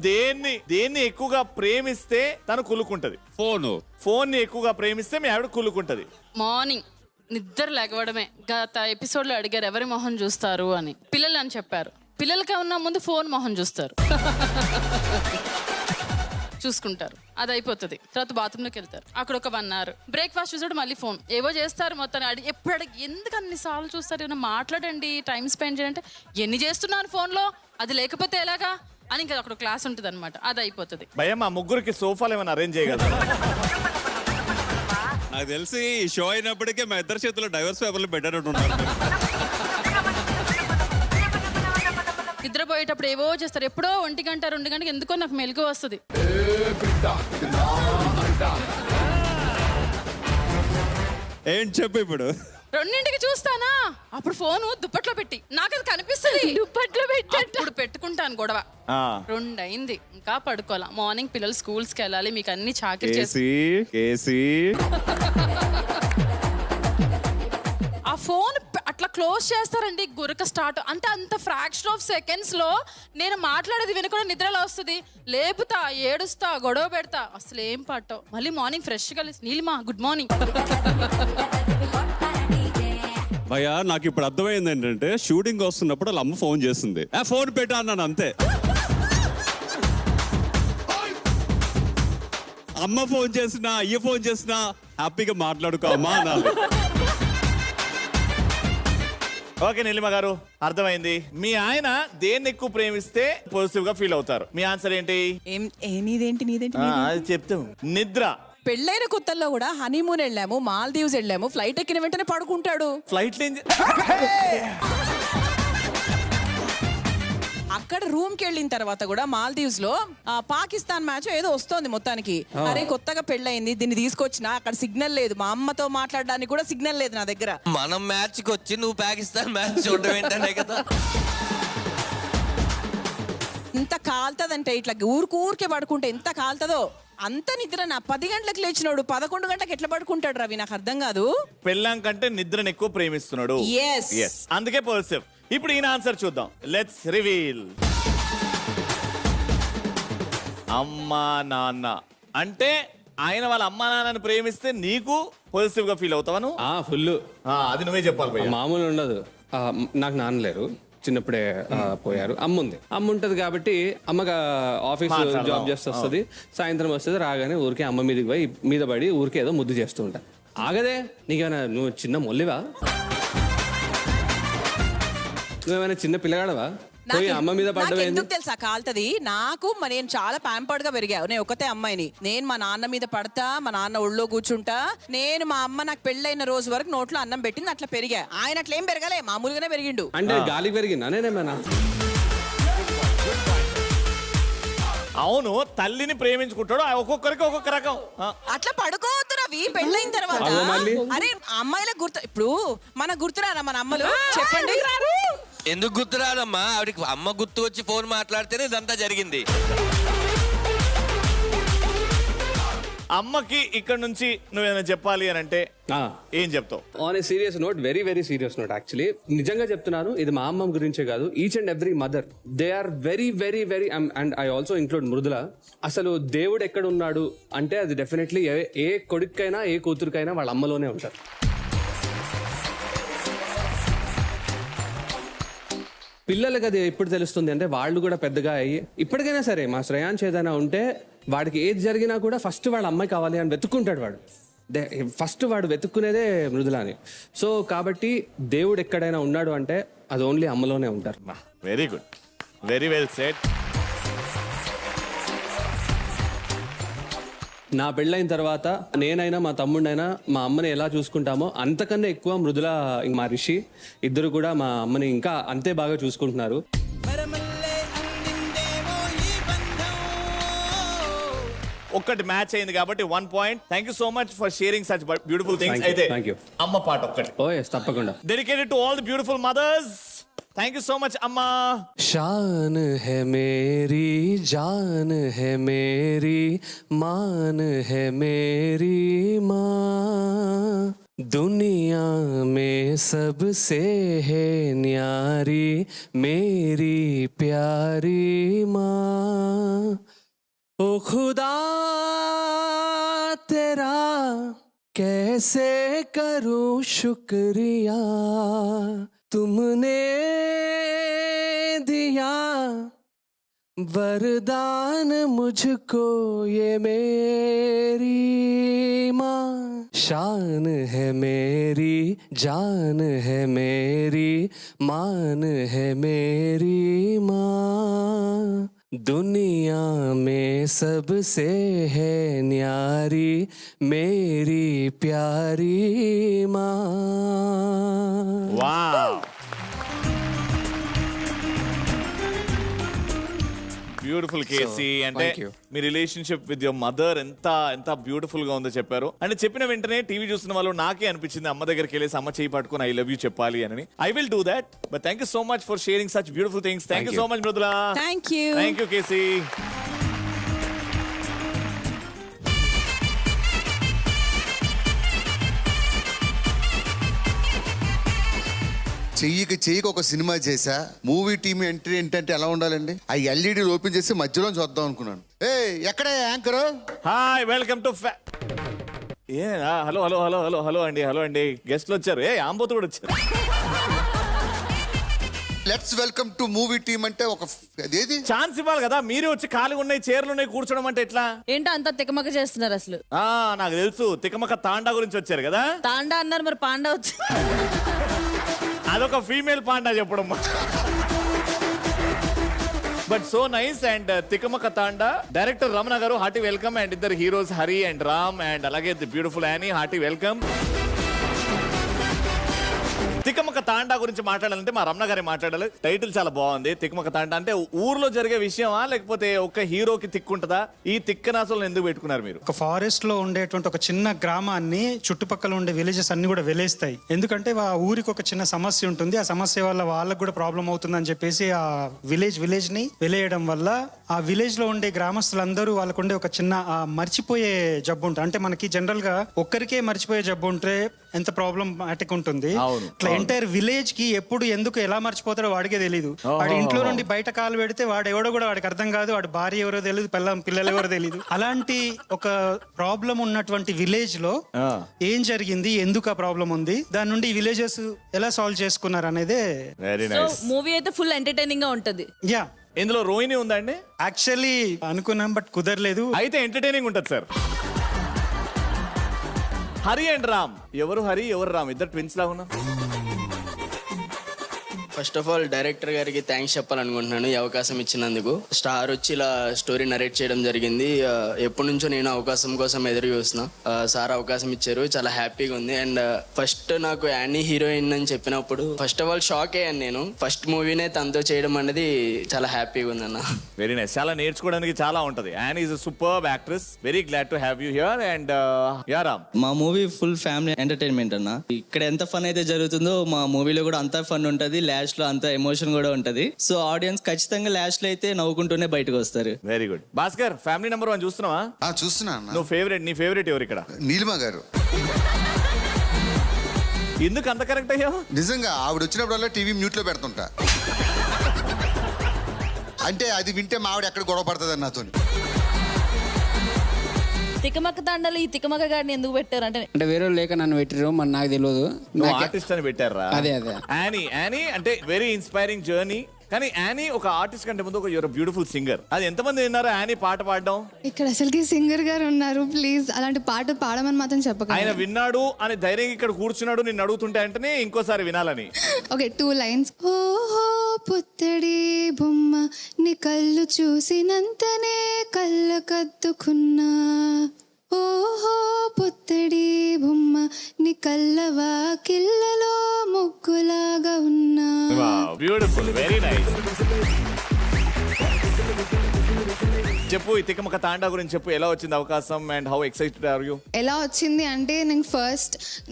దేన్ని ఎక్కువగా ప్రేమిస్తే తను కులుకుంటది? ఫోన్ ని ఎక్కువగా ప్రేమిస్తే మీ ఆవిడ కులుకుంటది. మార్నింగ్ నిద్ర లేకపోవడమే. గత ఎపిసోడ్ లో అడిగారు ఎవరి మొహం చూస్తారు అని, పిల్లలు అని చెప్పారు. పిల్లలకి ఉన్న ముందు ఫోన్ మొహం చూసుకుంటారు, అది అయిపోతుంది. తర్వాత బాత్రూంలోకి వెళ్తారు, అక్కడ ఒక 1 hour. బ్రేక్ఫాస్ట్ చూసాడు, మళ్ళీ ఫోన్ ఏవో చేస్తారు. మొత్తం ఎప్పుడు ఎందుకు అన్నిసార్లు చూస్తారు, ఏమైనా మాట్లాడండి, టైం స్పెండ్ చేయండి. ఎన్ని చేస్తున్నాను ఫోన్లో, అది లేకపోతే ఎలాగా అని ఇంకా అక్కడ క్లాస్ ఉంటుంది అనమాట, అది అయిపోతుంది. భయం, మా ముగ్గురికి సోఫాలు ఏమైనా అరేంజ్ చేయగలరా? నాకు తెలిసి షో అయినప్పటికే మా ఇద్దరు చేతుల్లో డైవర్స్ పేపర్లు పెట్టారంటున్నారు. నిద్రపోయేటప్పుడు ఏవో చేస్తారు. ఎప్పుడో 1 గంట 2 గంటకి ఎందుకో నాకు మెలకు వస్తుంది. ఏంటి చెప్పు ఇప్పుడు. 2ంటికి చూస్తానా, అప్పుడు ఫోను దుప్పట్లో పెట్టి నాకు అది కనిపిస్తుంది. దుప్పట్లో పెట్టి అప్పుడు పెట్టుకుంటాను గొడవ. 2 అయింది, ఇంకా పడుకోవాలా. మార్నింగ్ పిల్లలు స్కూల్స్కి వెళ్ళాలి, మీకు అన్ని చాకరీ చేసి ఆ ఫోన్ అట్లా క్లోజ్ చేస్తారండి, గురక స్టార్ట్. అంటే అంత ఫ్రాక్షన్ ఆఫ్ సెకండ్స్ లో నేను మాట్లాడేది వినకుండా నిద్రలో వస్తుంది. లేపుతా, ఏడుస్తా, గొడవ పెడతా, అసలు ఏం పట్టవు. మళ్ళీ మార్నింగ్ ఫ్రెష్ గా నీలిమా గుడ్ మార్నింగ్. భయ్యా నాకు ఇప్పుడు అర్థమైంది ఏంటంటే, షూటింగ్ వస్తున్నప్పుడు వాళ్ళ అమ్మ ఫోన్ చేస్తుంది, ఫోన్ పెట్టా అన్నాను అంతే. అమ్మ ఫోన్ చేసినా, అయ్య ఫోన్ చేసినా హ్యాపీగా మాట్లాడుకో అమ్మా అనాలి. ఓకే నీలిమ గారు అర్థమైంది. మీ ఆయన దేన్ని ఎక్కువ ప్రేమిస్తే పాజిటివ్ గా ఫీల్ అవుతారు? మీ ఆన్సర్ ఏంటి? నీదేంటి అది చెప్తాం. నిద్ర. పెళ్ళైన కొత్తల్లో కూడా హనీమూన్ వెళ్ళాము, మాల్దీవ్స్ వెళ్ళాము, ఫ్లైట్ ఎక్కిన వెంటనే పడుకుంటాడు. ఫ్లైట్ అక్కడ రూమ్ కి వెళ్ళిన తర్వాత కూడా మాల్దీవ్స్ లో పాకిస్తాన్ మ్యాచ్ ఏదో వస్తోంది మొత్తానికి. అరే కొత్తగా పెళ్ళయింది, దీన్ని తీసుకొచ్చిన అక్కడ సిగ్నల్ లేదు, మా అమ్మతో మాట్లాడడానికి కూడా సిగ్నల్ లేదు నా దగ్గర. మనం మ్యాచ్ కి వచ్చి నువ్వు పాకిస్తాన్ మ్యాచ్ చూడడం ఏంటనే కదా. ఇంత కాలుతుందంటే ఇట్లా ఊరికే పడుకుంటే ఎంత కాలుతుందో అంత నిద్ర. నా 10 గంటలకు లేచినోడు 11 గంటలకు ఎట్లా పడుకుంటాడు రవి? నాకు అర్థం కాదు. పెళ్ళాం కంటే నిద్రను ఎక్కువ ప్రేమిస్తున్నాడు. Yes. అందుకే పాజిటివ్. ఇప్పుడు ఈయన ఆన్సర్ చూద్దాం. Let's reveal. అమ్మా నాన్న అంటే ఆయన వాళ్ళ అమ్మా నాన్నని ప్రేమిస్తే నీకు పాజిటివ్ గా ఫీల్ అవుతావను? ఫుల్. అది నువ్వే చెప్పాలి భయ్యా. మామూలు ఉండదు. నాకు నాన్న లేరు, చిన్నప్పుడే పోయారు. అమ్మ ఉంది. అమ్మ ఉంటది కాబట్టి అమ్మగా ఆఫీస్ జాబ్ చేస్తూ వస్తుంది, సాయంత్రం వస్తుంది, రాగానే ఊరికే అమ్మ మీదకి పోయి మీద పడి ఊరికే ఏదో ముద్దు చేస్తూ ఉంటా. ఆగదే, నీకేమైనా నువ్వు చిన్న మొల్లివా? నువ్వేమైనా చిన్న పిల్లగాడవా? పోయి అమ్మ మీద పడ్డవేంది? ఎందుకు తెలుసా కాలుతుంది నాకు? నేను చాలా ప్యాంపర్డ్ గా పెరిగా. నేను ఒకతే అమ్మాయిని. నేను మా నాన్న మీద పడతా, మా నాన్న ఒళ్ళో కూర్చుంటా. నేను మా అమ్మ నాకు పెళ్ళైన రోజు వరకు నోట్లో అన్నం పెట్టింది, అట్లా పెరిగా. ఆయన అట్లా ఏం పెరగలే, మామూలుగానే పెరిగిండు. అంటే గాలికి పెరిగిందా నేనేమైనా? అవును, తల్లిని ప్రేమించుకుంటాడు, ఒక్కొక్కరికి ఒక్కొక్క రకం. అట్లా పడుకోవద్దు రవి పెళ్ళైన తర్వాత. అరే అమ్మాయిలకు గుర్తు, ఇప్పుడు మనకు గుర్తురారా మన అమ్మలు? చెప్పండి. ఎందుకు గుర్తురాదమ్మా? ఆవిడకి అమ్మ గుర్తు వచ్చి ఫోన్ మాట్లాడితేనే ఇదంతా జరిగింది. అమ్మకి ఇక్కడ నుంచి నువ్వేమైనా చెప్పాలి అని అంటే ఏం చెప్తావు? On a serious note, very very serious note, actually నిజంగా చెప్తున్నాను, ఇది మా అమ్మ గురించే కాదు, each and every mother they are very very very and I also include Mridula. అసలు దేవుడు ఎక్కడ ఉన్నాడు అంటే అది డెఫినెట్లీ ఏ కొడుకైనా ఏ కూతురికైనా వాళ్ళ అమ్మలోనే ఉంటారు. పిల్లలకి అది ఎప్పుడు తెలుస్తుంది అంటే వాళ్ళు కూడా పెద్దగా అయ్యి, ఇప్పటికైనా సరే మా శ్రేయాన్స్ ఏదైనా ఉంటే వాడికి ఏది జరిగినా కూడా ఫస్ట్ వాళ్ళ అమ్మాయి కావాలి అని వెతుక్కుంటాడు వాడు. ఫస్ట్ వాడు వెతుక్కునేదే మృదులాని. సో కాబట్టి దేవుడు ఎక్కడైనా ఉన్నాడు అంటే అది ఓన్లీ అమ్మలోనే ఉంటారు. Very good, very well said. నా పెళ్ళైన తర్వాత నేనైనా మా తమ్ముడైనా మా అమ్మని ఎలా చూసుకుంటామో అంతకన్నా ఎక్కువ మృదుల మా రిషి ఇద్దరు కూడా మా అమ్మని ఇంకా అంతే బాగా చూసుకుంటున్నారు. ఒక్కటి మ్యాచ్ అయింది కాబట్టి 1 point. Thank you so much for sharing such beautiful things. అయితే అమ్మ పాట ఒక్కటి. ఓ yes, తప్పకుండా. Dedicated to all the beautiful mothers. Thank you so much అమ్మా. शान है मेरी, जान है मेरी, मान है मेरी माँ, दुनिया में सबसे है न्यारी मेरी प्यारी माँ. ओ खुदा तेरा कैसे करूं शुक्रिया, तुमने दिया वरदान मुझको ये मेरी माँ. शान है मेरी, जान है मेरी, मान है मेरी माँ, दुनिया में सबसे है न्यारी मेरी प्यारी माँ. వావ్, బ్యూటిఫుల్ కేసీ. అంటే మీ రిలేషన్షిప్ విత్ యువర్ మదర్ ఎంత బ్యూటిఫుల్ గా ఉందో చెప్పారు. అంటే చెప్పిన వెంటనే టీవీ చూస్తున్న వాళ్ళు నాకే అనిపించింది అమ్మ దగ్గరికి వెళ్ళేసి అమ్మ చేయి పట్టుకుని ఐ లవ్ యూ చెప్పాలి అని. I will do that. But thank you so much for sharing such beautiful things. Thank you so much Mridula. Thank you. Thank you KC. చెయ్యికి ఒక సినిమా చేశా. మూవీ టీమ్ ఎంట్రీ ఏంటంటే ఎలా ఉండాలండి? ఆ ఎల్ఈడి ఓపెన్ చేసి మధ్యలో చూద్దాం అనుకున్నాను. ఎక్కడే anchor? Hi, welcome to hello hello hello hello hello అండి, హలో అండి. గెస్ట్లు వచ్చారు. ఆంబోతు కూడా వచ్చారు. Let's welcome to movie team అంటే ఒక ఏది ఛాన్స్ ఇవ్వాలి కదా. మీరే వచ్చి ఖాళీగా ఉన్నాయి, చైర్లు ఉన్నాయి, కూర్చోడం అంటే ఎట్లా? ఏంటో అంత తికమక చేస్తున్నారు అసలు. నాకు తెలుసు, తికమక తాండా గురించి వచ్చారు కదా. తాండా అన్నారు, మరి పాండా వచ్చి అదొక ఫీమేల్ పాండా చెప్పడం. But so nice. And Tikamaka Thanda director Ramana గారు హార్టీ వెల్కమ్. అండ్ ఇద్దరు heroes Hari and Ram and అలాగే the beautiful Annie hearty welcome. Tikamaka తాండా గురించి మాట్లాడాలంటే మా రమణ గారే మాట్లాడాలి. టైటిల్ చాలా బాగుంది. తికమక తాండా అంటే ఊర్లో జరిగే విషయమా లేకపోతే ఒక హీరోకి తిక్కుంటదా? ఈ తిక్కనాసులను ఎందుకు పెట్టుకున్నారు మీరు? ఒక ఫారెస్ట్ లో ఉండేటువంటి ఒక చిన్న గ్రామాన్ని చుట్టుపక్కల ఉండే విలేజెస్ అన్ని కూడా వెలేస్తాయి. ఎందుకంటే ఆ ఊరికి ఒక చిన్న సమస్య ఉంటుంది. ఆ సమస్య వల్ల వాళ్ళకు కూడా ప్రాబ్లం అవుతుందని చెప్పేసి ఆ విలేజ్ ని వెలేయడం వల్ల ఆ విలేజ్ లో ఉండే గ్రామస్తులందరూ వాళ్ళకు ఉండే ఒక చిన్న మర్చిపోయే జబ్బు ఉంటుంది. అంటే మనకి జనరల్ గా ఒక్కరికే మర్చిపోయే జబ్బు ఉంటే ఎంత ప్రాబ్లమాటిక్ ఉంటుంది. ఇట్లా ఎంటైర్ విలేజ్ కి ఎప్పుడు ఎందుకు ఎలా మర్చిపోతాడో వాడికే తెలియదు. వాడి ఇంట్లో నుండి బయట కాలు పెడితే వాడు ఎవడో కూడా వాడికి అర్థం కాదు. వాడి భార్య ఎవరో తెలియదు, పిల్లలు ఎవరో తెలియదు. అలాంటి ఒక ప్రాబ్లం ఉన్నటువంటి విలేజ్ లో ఏం జరిగింది, ఎందుకు ఆ ప్రాబ్లం ఉంది, దాని నుండి విలేజెస్ ఎలా సాల్వ్ చేసుకున్నారు అనేది మూవీ అయితే ఫుల్ ఎంటర్టైనింగ్ గా ఉంటది. యా, ఇందులో రోహిణి ఉందండి. యాక్చువల్లీ అనుకున్నాం బట్ కుదరలేదు. అయితే ఎంటర్టైనింగ్ ఉంటుంది సార్. హరి అండ్ రామ్, ఎవరు హరి ఎవరు రామ్? ఇద్దరు ట్విన్స్ లాగా ఉన్నారు. ఫస్ట్ ఆఫ్ ఆల్ డైరెక్టర్ గారికి థ్యాంక్స్ చెప్పాలనుకుంటున్నాను ఈ అవకాశం ఇచ్చినందుకు. స్టార్ వచ్చి ఇలా స్టోరీ నరేట్ చేయడం జరిగింది. ఎప్పటి నుంచో నేను అవకాశం కోసం ఎదురు చూస్తున్నా. సార్ అవకాశం ఇచ్చారు, చాలా హ్యాపీగా ఉంది. అండ్ ఫస్ట్ నాకు యానీ హీరోయిన్ అని చెప్పినప్పుడు ఫస్ట్ ఆఫ్ ఆల్ షాక్ అయ్యాను నేను. ఫస్ట్ మూవీనే తనతో చేయడం అనేది చాలా హ్యాపీగా ఉంది అన్న. Very nice. చాలా నేర్చుకోవడానికి చాలా ఉంటది. Annie is superb actress. Very glad to have you here. And yeah Ram, మా మూవీ ఫుల్ ఫ్యామిలీ ఎంటర్టైన్మెంట్ అన్న. ఇక్కడ ఎంత ఫన్ అయితే జరుగుతుందో మా మూవీలో కూడా అంత ఫన్ ఉంటది. లాస్ట్ లో అంత ఎమోషన్ కూడా ఉంటది. సో ఆడియన్స్ ఖచ్చితంగా లాస్ట్ లో అయితే నవ్వుకుంటూనే బయటకు వస్తారు. Very good. Bhaskar, family number 1 చూస్తున్నావా? చూస్తున్నా. నీ ఫేవరెట్ ఎవరు ఇక్కడ? నీలిమ గారు. ఎందుకు అంత కరెక్ట్ అయ్యావు? నిజంగా ఆవిడ వచ్చినప్పుడల్లా టీవీ మ్యూట్ లో పెడుతుంటా. అంటే అది వింటే మా ఆవిడ ఎక్కడ గొడవ పడుతుంది నాతో. తికమక తాండాలు ఈ తికమక గారిని ఎందుకు పెట్టారు అంటే వేరే లేక నన్ను పెట్టారు, మరి నాకు తెలియదు. ఆర్టిస్ట్ అని పెట్టారా? అదే యానీ అంటే వెరీ ఇన్స్పైరింగ్ జర్నీ. కానీ యానీ ఒక ఆర్టిస్ట్ కంటే ముందు ఒక యూర్ బ్యూటిఫుల్ సింగర్. అది ఎంతమంది విన్నారో యానీ పాట పాడడం? ఇక్కడ అసలుకి సింగర్ గారు ఉన్నారు, ప్లీజ్ అలాంటి పాట పాడమని మాత్రం చెప్పకండి. ఆయన విన్నాడు అని ధైర్యంగా ఇక్కడ కూర్చున్నాడు నిన్ను అడుగుతుంటే అంటేనే ఇంకోసారి వినాలని. Okay, 2 lines. ఓహో పుత్తడి బొమ్మ నీ కళ్ళు చూసినంతనే కళ్ళ కద్దుకున్నా. ఓహో పుత్తడి బొమ్మ నీ కళ్ళవా కిల్లలో ముగ్గులాగా ఉన్నా. Beautiful, very nice. చెప్పు, ఈ తికమక తాండా గురించి చెప్పు. ఎలా వచ్చింది అవకాశం and how excited are you? ఎలా వచ్చింది అంటే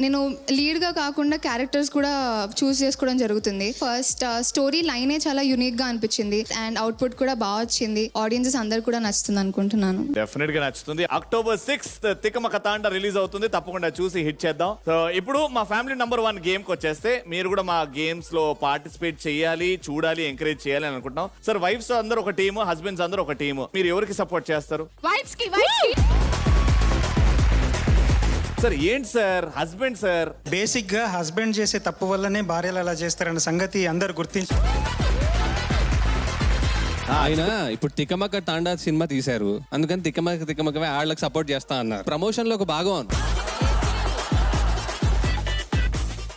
నేను లీడ్గా కాకుండా క్యారెక్టర్స్ కూడా చూస్ చేసుకోవడం జరుగుతుంది. ఫస్ట్ స్టోరీ లైనే చాలా యూనిక్ గా అనిపించింది అండ్ అవుట్పుట్ కూడా బాగా వచ్చింది. ఆడియన్సెస్ అందరు కూడా నచ్చుతుంది అనుకుంటున్నాను. డెఫినెట్ గా నచ్చుతుంది. October 6th తికమక తాండా రిలీజ్ అవుతుంది. తప్పకుండా చూసి హిట్ చేద్దాం. సో ఇప్పుడు మా ఫ్యామిలీ నెంబర్ 1 గేమ్ కి వచ్చేస్తే, మీరు కూడా మా గేమ్స్ లో పార్టిసిపేట్ చేయాలి, చూడాలి, ఎంకరేజ్ చేయాలి అని అనుకుంటున్నాం. సార్, వైఫ్స్ అందరూ ఒక టీము, హస్బెండ్స్ అందరూ ఒక టీము. మీరు ఎవరికి సపోర్ట్ చేస్తారు? సార్ ఏంటి సార్ హస్బెండ్ సార్? బేసిక్ గా హస్బెండ్ చేసే తప్పు వల్లనే భార్యలు అలా చేస్తారన్న సంగతి అందరు గుర్తించి ఆయన ఇప్పుడు తికమక తాండా సినిమా తీశారు, అందుకని తికమక వాళ్ళకి సపోర్ట్ చేస్తా అన్నారు. ప్రమోషన్ లో ఒక భాగం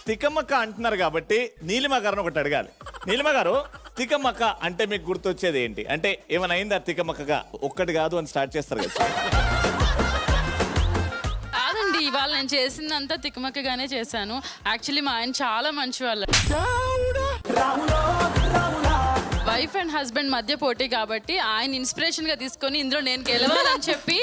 తికమక అంటున్నారు కాబట్టి నీలిమ గారిని ఒకటి అడగాలి. నీలిమ గారు, తికమక అంటే మీకు గుర్తొచ్చేది ఏంటి? అంటే ఏమైనా అయిందా తికమకగా? ఒక్కటి కాదు అని స్టార్ట్ చేస్తారు కదా. కాదండి, ఇవాళ నేను చేసిందంతా తికమకగానే చేశాను. యాక్చువల్లీ మా ఆయన చాలా మంచి వాళ్ళు. వైఫ్ అండ్ హస్బెండ్ మధ్య పోటీ కాబట్టి ఆయన ఇన్స్పిరేషన్ గా తీసుకొని ఇందులో నేను గెలవాలని చెప్పి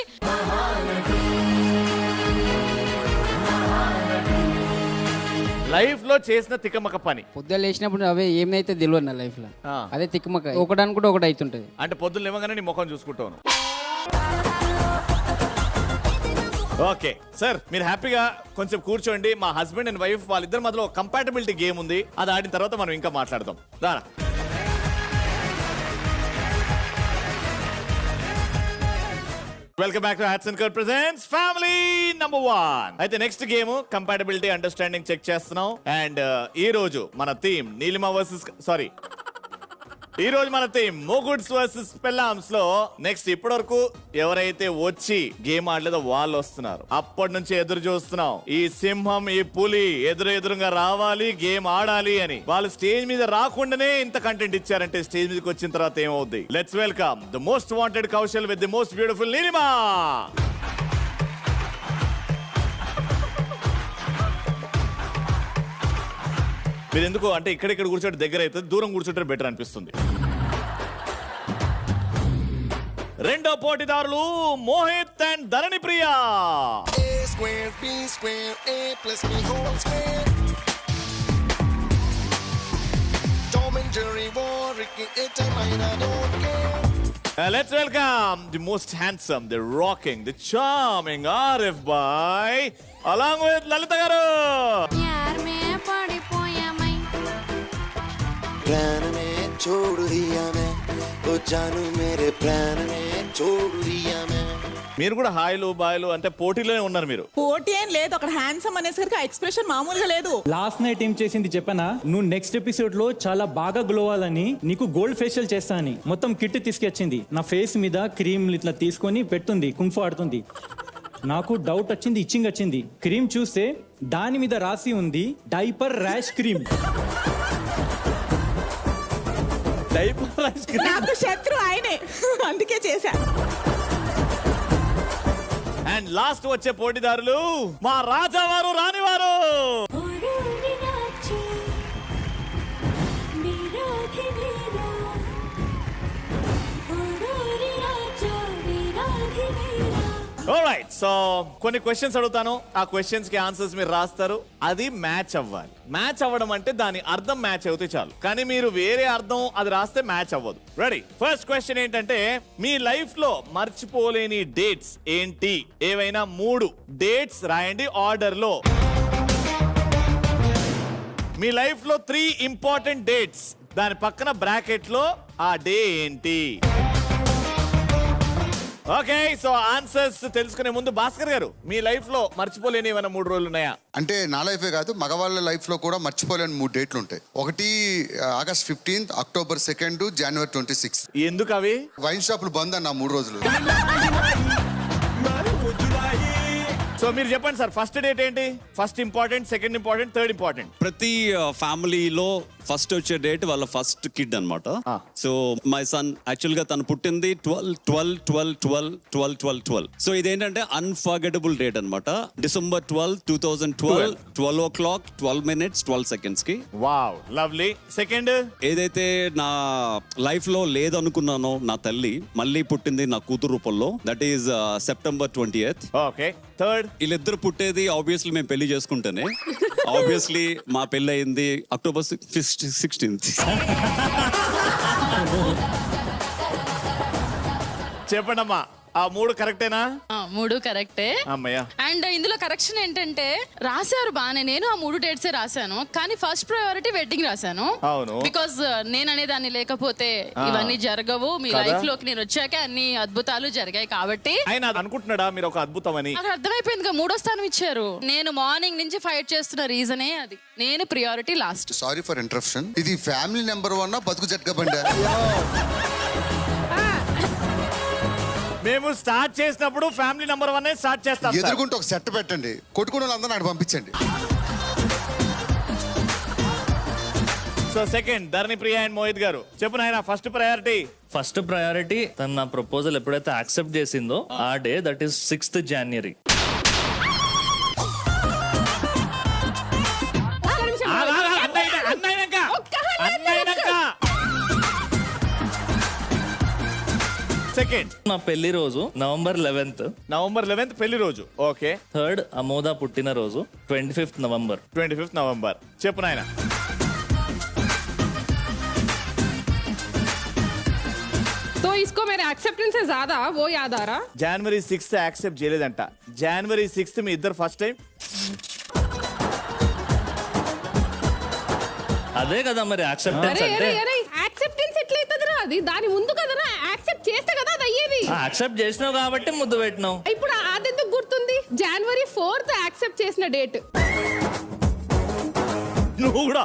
లైఫ్ లో చేసిన తికమక పని. పొద్దున్న లేచినప్పుడు అవే ఏమైతే తెలియదు నా లైఫ్ లో. అదే తికమక ఒకడానికి కూడా ఒకటి అవుతుంటది. అంటే పొద్దున్న లేవగానే నీ ముఖం చూసుకుంటాను. ఓకే సార్, మీరు హ్యాపీగా కొంచెం కూర్చోండి. మా హస్బెండ్ అండ్ వైఫ్ వాళ్ళిద్దరి మధ్యలో కంపాటబిలిటీ గేమ్ ఉంది. అది ఆడిన తర్వాత మనం ఇంకా మాట్లాడదాం. దారా వెల్కమ్ బ్యాక్ టు హ్యాట్సన్ కర్ ప్రెజెంట్స్ ఫ్యామిలీ నెంబర్ 1. అయితే next game compatibility understanding check చేస్తున్నాం. అండ్ ఈ రోజు మన టీమ్ నీలిమ వర్సెస్ ఈ రోజు మన టీమ్ మొగుడ్స్ వర్సెస్ పెళ్ళామ్స్ లో నెక్స్ట్ ఇప్పటి వరకు ఎవరైతే వచ్చి గేమ్ ఆడలేదో వాళ్ళు వస్తున్నారు. అప్పటి నుంచి ఎదురు చూస్తున్నాం ఈ సింహం ఈ పులి ఎదురుగా రావాలి గేమ్ ఆడాలి అని. వాళ్ళు స్టేజ్ మీద రాకుండానే ఇంత కంటెంట్ ఇచ్చారంటే స్టేజ్ మీదకి వచ్చిన తర్వాత ఏమవుద్ది? Let's welcome the most wanted Kaushal with the most beautiful Neelima. మీరు ఎందుకు అంటే ఇక్కడ కూర్చోటి దగ్గర అయితే దూరం కూర్చుంటే బెటర్ అనిపిస్తుంది. రెండో పోటీదారులు Mohit and Dharani Priya. Let's welcome the most handsome, the rocking, the charming Arif Bhai along with Lalita garu. प्राण में छोड़ दिया मैं ओ जानू मेरे प्राण में छोड़ दिया मैं. మీరు కూడా హాయిలు బాయిలు అంటే పోటీలోనే ఉన్నారు మీరు. పోటీ ఏం లేదు, అక్కడ హ్యాండ్సమ్ అనేసరికి ఆ ఎక్స్ప్రెషన్ మామూలుగా లేదు. లాస్ట్ నైట్ ఏం చేసింది చెప్పనా? నువ్వు నెక్స్ట్ ఎపిసోడ్ లో చాలా బాగా గ్లో అవ్వాలని నీకు గోల్డ్ ఫేషియల్ చేస్తా అని మొత్తం కిట్ తీసుకొచ్చింది. నా ఫేస్ మీద క్రీమ్ ఇట్లా తీసుకొని పెట్టుంది, కుంఫు ఆడుతుంది. నాకు డౌట్ వచ్చింది, ఇచ్చింగ్ వచ్చింది. క్రీమ్ చూస్తే దాని మీద రాసి ఉంది డైపర్ ర్యాష్ క్రీమ్. నాకు శత్రు ఆయనే, అందుకే చేశా. అండ్ లాస్ట్ వచ్చే పోటీదారులు మా రాజావారు రానివారు. ఆల్రైట్, సో కొన్ని క్వశ్చన్స్ అడుగుతాను, ఆ క్వశ్చన్స్ కి ఆన్సర్స్ మీరు రాస్తారు. అది మ్యాచ్ అవ్వాలి. మ్యాచ్ అవ్వడం అంటే దాని అర్థం మ్యాచ్ అవుతే చాలు, కానీ మీరు వేరే అర్థం అది రాస్తే మ్యాచ్ అవ్వదు. రెడీ? ఫస్ట్ క్వశ్చన్ ఏంటంటే మీ లైఫ్ లో మర్చిపోలేని డేట్స్ ఏంటి? ఏవైనా 3 డేట్స్ రాయండి ఆర్డర్ లో. మీ లైఫ్ లో 3 ఇంపార్టెంట్ డేట్స్, దాని పక్కన బ్రాకెట్ లో ఆ డే ఏంటి? ఓకే, సో ఆన్సర్స్ తెలుసుకునే ముందు భాస్కర్ గారు, మీ లైఫ్ లో మర్చిపోలేని ఏమైనా 3 రోజులు ఉన్నాయా? అంటే నా లైఫే కాదు, మగవాళ్ళ లైఫ్ లో కూడా మర్చిపోలేని 3 డేట్లు ఉంటాయి. ఒకటి ఆగస్ట్ 15, అక్టోబర్ 2, జనవరి 26. ఎందుకు అవి? వైన్ షాపులు బంద్ అన్న 3 రోజులు. సో మీరు చెప్పండి సార్, ఫస్ట్ డేట్ ఏంటి? First important, second important, third important. ప్రతి ఫ్యామిలీలో ఫస్ట్ వచ్చే డేట్ వాళ్ళ ఫస్ట్ కిడ్ అన్నమాట. సో మై సన్ యాక్చువల్ గా తను పుట్టింది 12/12/12/12/12. సో ఇదేంటంటే అన్ఫర్గెటబుల్ డేట్ అన్నమాట. డిసెంబర్ 12, 2012, 12 o'clock 12 minutes 12 seconds కి. Wow, lovely. సెకండ్ ఏదైతే నా లైఫ్ లో లేదనుకున్నానో నా తల్లి మళ్ళీ పుట్టింది నా కూతురు రూపంలో. That is September 20th. Okay. Third, వీళ్ళిద్దరు పుట్టేది ఆబ్వియస్లీ మేము పెళ్లి చేసుకుంటేనే. ఆబ్వియస్లీ మా పెళ్లి అయింది అక్టోబర్ 16th. చెప్పండమ్మా, ఆ 3 కరెక్టేనా? 3 కరెక్టే. అమ్మయ్యా. అండ్ ఇందులో కరెక్షన్ ఏంటంటే రాశారు బానే, నేను ఆ 3 డేట్సే రాశాను, కానీ ఫస్ట్ ప్రయారిటీ వెడ్డింగ్ రాశాను. అవును. బికాజ్ నేను అనేదాన్ని లేకపోతే ఇవన్నీ జరగవు. మీ లైఫ్ లోకి నేను వచ్చాక అన్ని అద్భుతాలు జరిగాయి కాబట్టి. ఆయన అనుకుంటున్నాడా మీరు ఒక అద్భుతం అని? నాకు అర్థమైపోయింది, 3వ స్థానం ఇచ్చారు. నేను మార్నింగ్ నుంచి ఫైట్ చేస్తున్న రీజనే అది. నేను priority last. Sorry for interruption. ఇది ఫ్యామిలీ నెంబర్ 1 బతుకు జట్కా బండి. మేము స్టార్ట్ చేసినప్పుడు ఫ్యామిలీ నెంబర్ 1 స్టార్ట్ చేస్తాం. ఎదురుకుంటే ఒక సెట్ పెట్టండి, కొట్టుకున్న వాళ్ళందరూ నాకు పంపించండి. So second, Dharani Priya and Mohit గారు చెప్పు నాయన, ఫస్ట్ ప్రయారిటీ. ఫస్ట్ ప్రయారిటీ తను నా ప్రపోజల్ ఎప్పుడైతే యాక్సెప్ట్ చేసిందో ఆ day, that is 6th January. Second, నా పెళ్లి రోజు నవంబర్ 11th పెళ్లి రోజు. ఓకే. థర్డ్, అమోద పుట్టిన రోజు 25th నవంబర్. చెప్పు నాయన. तो इसको मेरे एक्सेप्टेंस से ज्यादा वो याद आ रहा. జనవరి 6th యాక్సెప్ట్ చేయలేదంట. జనవరి 6th మీ ఇద్దరు ఫస్ట్ టైం. అదే కదా మరి యాక్సెప్టెన్స్ అంటే. యాక్సెప్టెన్స్ ఎట్లయితదిరా? అది దాని ముందు కదరా యాక్సెప్ట్ చేస్తే కదా అది అయ్యేది. యాక్సెప్ట్ చేసినావు కాబట్టి ముద్దు పెట్టినావు. ఇప్పుడు అదెందుకు గుర్తుంది? జనవరి 4th యాక్సెప్ట్ చేసిన డేట్. నువ్వు కూడా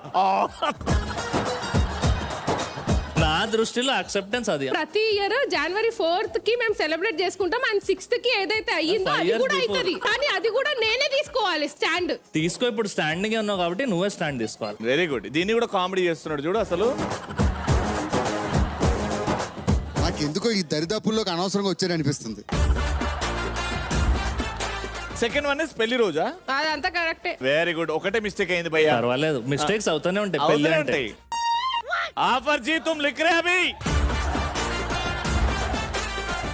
నా దృష్టిలో అక్సెప్టెన్స్ అది. ప్రతి ఇయర్ జనవరి 4th కి మేము సెలబ్రేట్ చేసుకుంటాం అండ్ 6th కి ఏదైతే అయ్యిందో అది కూడా అవుతుంది, కానీ అది కూడా నేనే తీసుకోవాలి స్టాండ్. తీసుకో, ఇప్పుడు స్టాండింగ్ ఉన్నావు కాబట్టి నువ్వే స్టాండ్ తీసుకోవాలి. Very good. దీన్ని కూడా కామెడీ చేస్తున్నాడు చూడు అసలు. నాకెందుకో ఈ దరిదాపుల్లోకి అనవసరంగా వచ్చారనిపిస్తుంది. సెకండ్ వన్ ఇస్ పెళ్లి రోజా? అదంతా కరెక్టే. Very good. ఒకటే మిస్టేక్ అయింది భయ్యా. పర్వాలేదు, మిస్టేక్స్ అవుతూనే ఉంటాయి పెళ్లి అంటే. ఆఫర్ జీ తుమ్ లిఖ్ రే అభి.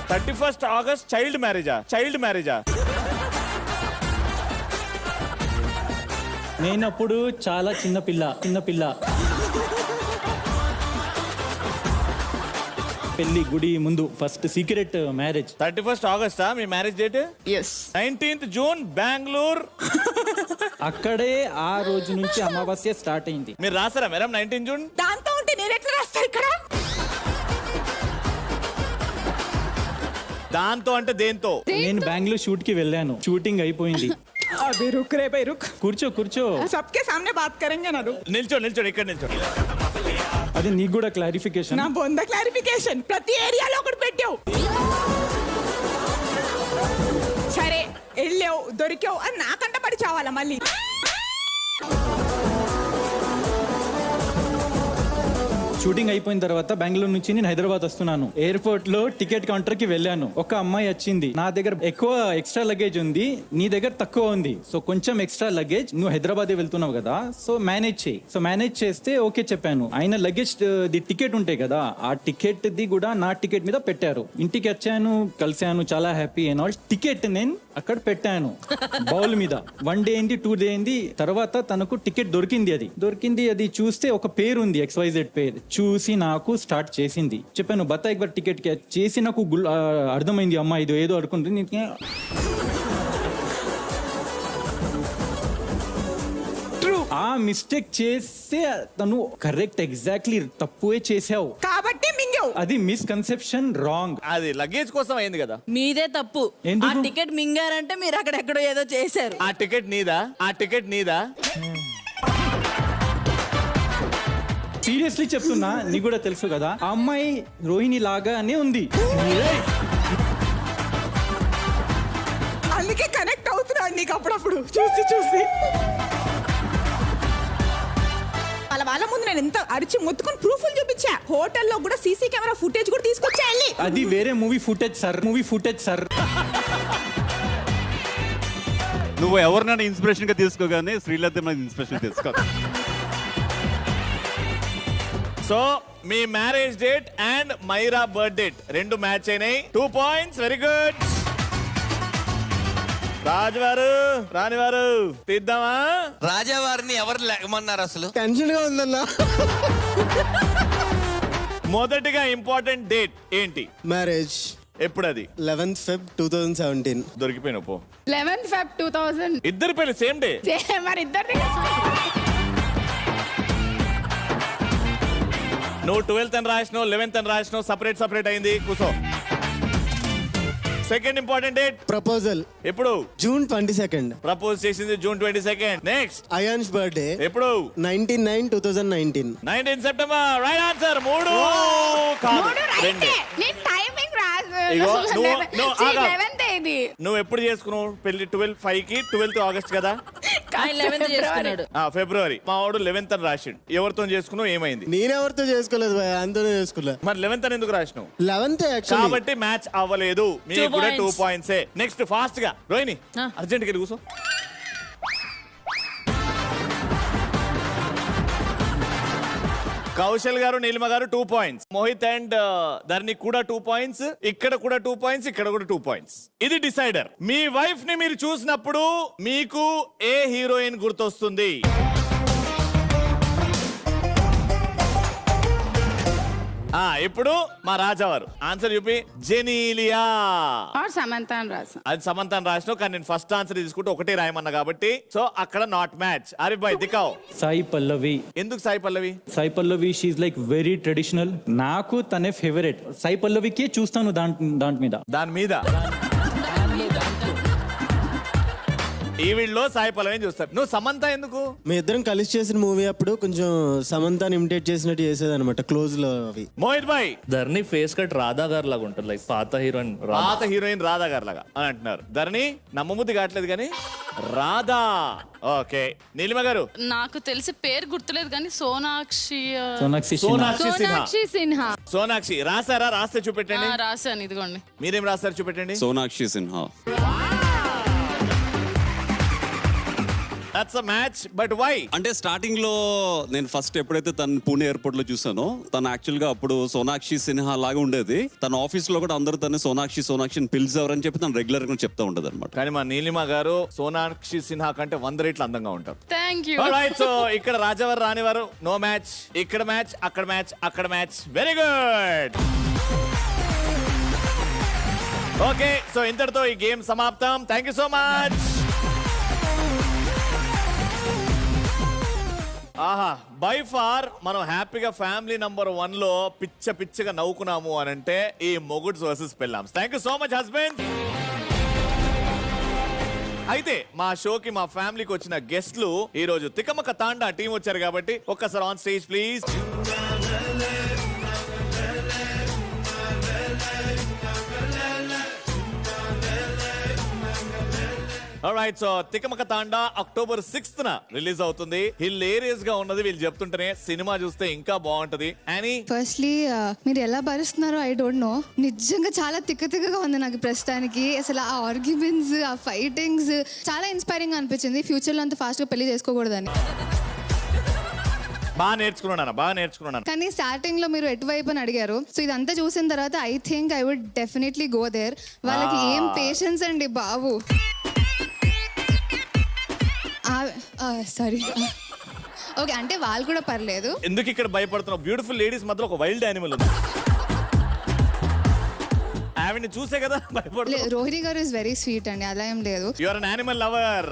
31st ఆగస్ట్ చైల్డ్ మ్యారేజా? నేనప్పుడు చాలా చిన్న పిల్ల పెళ్లి గుడి ముందు ఫస్ట్ సీక్రెట్ మ్యారేజ్. 31st ఆగస్టా మీ marriage date? Yes. 19th June Bengaluru. అక్కడే ఆ రోజు నుంచి అమావాస్య స్టార్ట్ అయింది. మీరు రాసారా మేడం 19 జూన్? దాంతో ఉంటే నేను ఎట్లా రాస్తా ఇక్కడ? దాంతో అంటే దేంతో? నేను బెంగళూరు షూట్ కి వెళ్ళాను, షూటింగ్ అయిపోయింది. అభి రుక్ రే బై రుక్. కూర్చో. సబ్కే సామనే బాత్ కరేంగే నా. నిల్చోండి ఇక్కడ నిల్చోండి. అది నీకు కూడా క్లారిఫికేషన్. నా బొంద క్లారిఫికేషన్ ప్రతి ఏరియాలో ఒకటి పెట్టావు. సరే వెళ్ళావు దొరికావు అని నాకంట పడి చావాలా మళ్ళీ? షూటింగ్ అయిపోయిన తర్వాత బెంగళూరు నుంచి నేను హైదరాబాద్ వస్తున్నాను. ఎయిర్పోర్ట్ లో టికెట్ కౌంటర్ కి వెళ్ళాను. ఒక అమ్మాయి వచ్చింది, నా దగ్గర ఎక్కువ ఎక్స్ట్రా లగేజ్ ఉంది, నీ దగ్గర తక్కువ ఉంది, సో కొంచెం ఎక్స్ట్రా లగేజ్, నువ్వు హైదరాబాద్ వెళ్తున్నావు కదా, సో మేనేజ్ చేయి. సో మేనేజ్ చేస్తే ఓకే చెప్పాను. ఆయన లగేజ్ ది టికెట్ ఉంటాయి కదా, ఆ టికెట్ ది కూడా నా టికెట్ మీద పెట్టారు. ఇంటికి వచ్చాను, కలిసాను, చాలా హ్యాపీ అండ్ ఆల్. టికెట్ నేను అక్కడ పెట్టాను బౌల్ మీద. 1 డే అయింది, 2 డే అయింది, తర్వాత తనకు టికెట్ దొరికింది. అది చూస్తే ఒక పేరు ఉంది, XYZ పేరు చూసి నాకు స్టార్ట్ చేసింది. చెప్పాను బతా ఎక్ బార్ టికెట్ చేసి నాకు అర్థమైంది, అమ్మ ఇది ఏదో అనుకుంటుంది. ఆ మిస్టేక్ చేస్తే తను కరెక్ట్, ఎగ్జాక్ట్లీ తప్పువే చేసావు కాబట్టి మింగావు. అది మిస్కన్సెప్షన్, రాంగ్. అది లగేజ్ కోసం అయింది కదా. మీదే తప్పు. ఎందుకు? ఆ టికెట్ మింగారంటే మీరు అక్కడెక్కడో ఏదో చేశారు. ఆ టికెట్ నీదా? సీరియస్లీ చెప్తున్నా, నీకు కూడా తెలుసు కదా, ఆ అమ్మాయి రోహిణి లాగానే ఉంది. అందుకే కనెక్ట్ అవుతున్నాడు నీకు అప్పుడప్పుడు చూసి. వాళ్ళ ముందు నేను ఎంత అరిచి మొత్తుకొని ప్రూఫ్లు చూపించా. హోటల్లో కూడా సీసీ కెమెరా ఫుటేజ్ కూడా తీసుకొచ్చా. అది వేరే మూవీ ఫుటేజ్ సార్. నువ్వు ఎవరినైనా ఇన్స్పిరేషన్ గా తీసుకోగానే శ్రీలత ఇన్స్పిరేషన్ తీసుకో. సో మీ marriage date and Myra birth date రెండు మ్యాచ్ అయినాయి. 2 points. Very good. రానివారు తీద్దామా? రాజావారిని ఎవరు లేకమన్నారు అసలు? టెన్షన్ గా ఉందన్నా. మొదటిగా ఇంపార్టెంట్ డేట్ ఏంటి? మ్యారేజ్. ఎప్పుడు అది? 11th Feb 2017. దొరికిపోయిన పో. 11th Feb 2000. ఇద్దరు పెళ్లి సేమ్ డే. మరి ఇద్దరు నువ్వు 12th అని రాసినావు, 11th అని రాసినావు, సపరేట్ అయింది. కూర్చో. Second important date proposal. ఎప్పుడు? June 22nd. ప్రపోజ్ చేసింది June 22nd. Next ions birthday ఎప్పుడు? 19/9/2019. 19 September. Right answer. 3 కాదు, 2. నేను టైమింగ్ ఇగో, నువ్వు ఎప్పుడు చేసుకున్నావు పెళ్లి? 12/5కి 12th ఆగస్ట్ కదా. 11th చేసుకున్నాడు. ఫిబ్రవరి. మా వాడు 11th అని రాసిండు. ఎవరితో చేసుకున్నావు? ఏమైంది? నేనెవరితో చేసుకోలేదు భయ, అంతనే చేసుకోలే. మరి 11th అని ఎందుకు రాసినావు? 11th కాబట్టి మ్యాచ్ అవ్వలేదు. మీకు కూడా 2 points. నెక్స్ట్ ఫాస్ట్ గా రోహిణి అర్జెంట్ గా కూర్చో. కౌశల్ గారు, నీలిమ గారు 2 points. మోహిత్ అండ్ ధర్ని కూడా 2 points. ఇక్కడ కూడా 2 points, ఇక్కడ కూడా 2 points. ఇది డిసైడర్. మీ వైఫ్ ని మీరు చూసినప్పుడు మీకు ఏ హీరోయిన్ గుర్తొస్తుంది? ఇప్పుడు మా రాజావారు ఆన్సర్ చూపి. జెనీలియా సమంత అని రాసా. అది సమంత అని రాసినావు, కానీ నేను ఫస్ట్ ఆన్సర్ తీసుకుంటే ఒకటే రాయమన్నా కాబట్టి సో అక్కడ నాట్ మ్యాచ్. అరే బాయ్ దికావ్. సాయి పల్లవి. ఎందుకు Sai Pallavi? Sai Pallavi she like very traditional. నాకు తనే ఫేవరెట్. సాయి పల్లవికే చూస్తాను దాని మీద. ఈ వీళ్ళలో సాయి పల్లవిని చూస్తారు. నువ్వు సమంత ఎందుకు? మీ ఇద్దరం కలిసి చేసిన మూవీ అప్పుడు కొంచెం సమంతాని ఇమిటేట్ చేసినట్టు చేసేది అనమాట క్లోజ్ లో అవి. మోహిత్ భాయ్, ధరణి ఫేస్ కట్ రాధా గారు లాగా ఉంటుంది, లైక్ పాత హీరోయిన్ రాధా గారు లాగా అని అంటున్నారు. ధరణి నమ్మబుద్ధి కావట్లేదు కానీ రాధా. ఓకే, నీలిమ గారు. నాకు తెలిసి పేరు గుర్తులేదు కానీ సోనాక్షి సోనాక్షి సిన్హా. సోనాక్షి రాసారా? రాస్తే చూపెట్టండి. రాశాను, ఇదిగోండి. మీరేం రాస్తారు చూపెట్టండి. Sonakshi Sinha. That's a match, but why? అంటే స్టార్టింగ్ లో నేను ఫస్ట్ ఎప్పుడైతే తను పూణే ఎయిర్పోర్ట్ లో చూసానో, తను యాక్చువల్ గా అప్పుడు సోనాక్షి సిన్హా లాగా ఉండేది. తన ఆఫీస్ లో కూడా అందరూ తను సోనాక్షిని పిలిచేవారని చెప్పి తను రెగ్యులర్ గా చెప్తా ఉండదు అనమాట. కానీ మా నీలిమ గారు సోనాక్షి సిన్హా కంటే 100 రెట్లు అందంగా ఉంటారు. Thank you. సో ఇక్కడ రాజావారు రానివారు, నో మ్యాచ్. ఇక్కడ మ్యాచ్, అక్కడ మ్యాచ్, అక్కడ match. Very good. Okay, so ఇంతటితో ఈ గేమ్ సమాప్తం. Thank you so much. ఆహా, బై ఫార్ మనం హ్యాపీగా ఫ్యామిలీ నంబర్ 1 లో పిచ్చగా నవ్వుకున్నాము అని అంటే ఈ మొగుడ్స్ వర్సెస్ పెళ్ళామ్స్. Thank you so much husband. అయితే మా షోకి మా ఫ్యామిలీకి వచ్చిన గెస్ట్లు ఈ రోజు తికమక తాండా టీం వచ్చారు కాబట్టి ఒక్కసారి on stage please. Alright, so తికమక తాండా అక్టోబర్ 6th రిలీజ్ అవుతుంది. హిలేరియస్ గా ఉన్నది వీళ్ళు చెప్తుంటేనే సినిమా చూస్తే ఇంకా బాగుంటది. అని ఫస్ట్లీ మీరు ఎలా భరిస్తున్నారో ఐ డోంట్ నో. నిజంగా చాలా తిక్కగా ఉంది నాకు ప్రస్తుతానికి. అసలు ఆ ఆర్గ్యుమెంట్స్, ఆ ఫైటింగ్స్ చాలా ఇన్స్పైరింగ్ అనిపించింది. ఫ్యూచర్ లో అంత ఫాస్ట్ గా పెళ్లి చేసుకోకూడదని. బాగా నేర్చుకున్నాను. కానీ స్టార్టింగ్ లో మీరు ఎటువైపు అని అడిగారు. సో ఇదంతా చూసిన తర్వాత I think I would definitely go there. వాళ్ళకి ఏం పేషెన్స్ అండి బాబు. సారీ, ఓకే, అంటే వాళ్ళు కూడా పర్లేదు. ఎందుకు ఇక్కడ భయపడుతున్నావు? బ్యూటిఫుల్ లేడీస్ మధ్యలో ఒక వైల్డ్ యానిమల్ ఉంది. ఆవిడ్ని చూసే కదా భయపడుతుంది. రోహిణి గారు ఇస్ వెరీ స్వీట్ అండి, అలా ఏం లేదు. You are an animal lover.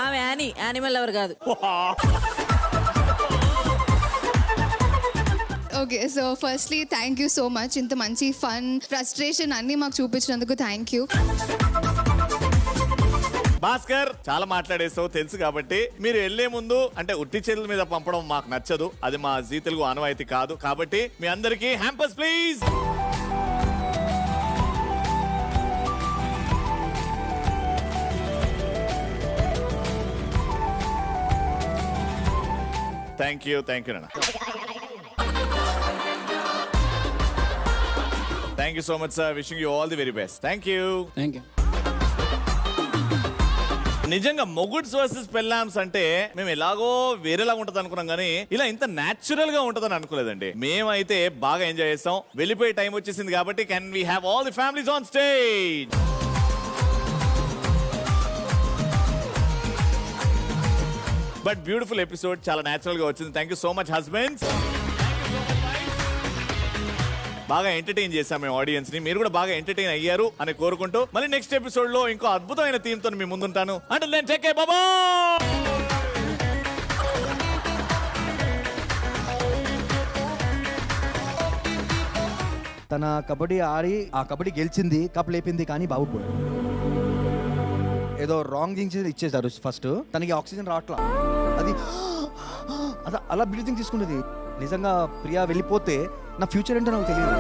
ఆమె యానిమల్ లవర్ కాదు. Okay, so firstly thank you so much. ఇంత మంచి ఫన్, ఫ్రస్ట్రేషన్ అన్ని మాకు చూపించినందుకు థ్యాంక్ యూ. భాస్కర్, చాలా మాట్లాడేస్తావు తెలుసు కాబట్టి మీరు వెళ్లే ముందు అంటే ఉట్టి చేతుల మీద పంపడం మాకు నచ్చదు. అది మా జీ తెలుగు ఆనవాయితీ కాదు. కాబట్టి మీ అందరికీ హ్యాంపర్స్ ప్లీజ్. థ్యాంక్ యూ నాన్న. Thank you so much sir. Wishing you all the very best. Thank you. నిజంగా మొగుడ్స్ వర్సెస్ పెళ్ళామ్స్ అంటే మేము ఎలాగో వేరేలాగా ఉంటది అనుకున్నాం కానీ ఇలా ఇంత న్యాచురల్ గా ఉంటదని అనుకోలేదండి. మేమైతే బాగా ఎంజాయ్ చేస్తాం. వెళ్ళిపోయే టైం వచ్చేసింది కాబట్టి can we have all the families on stage. But beautiful episode, చాలా న్యాచురల్ గా వచ్చింది. Thank you so much husbands. బాగా ఎంటర్టైన్ చేశాం మేము ఆడియన్స్ ని. మీరు కూడా బాగా ఎంటర్టైన్ అయ్యారు అని కోరుకుంటూ మళ్ళీ నెక్స్ట్ ఎపిసోడ్ లో ఇంకో అద్భుతమైన థీమ్ తో మీ ముందుంటాను. అంటే నేను టేక్ కేర్, బాబా. తన కబడ్డీ ఆడి ఆ కబడ్డీ గెలిచింది, కప్ లేపింది, కానీ బాబు పోయాడు. ఏదో రాంగ్ థింగ్స్ ఇచ్చేసారు. ఫస్ట్ తనకి ఆక్సిజన్ రావట్లా, అది అలా బ్రీతింగ్ తీసుకునేది. నిజంగా ప్రియా వెళ్ళిపోతే నా ఫ్యూచర్ ఏంటో నాకు తెలియదు.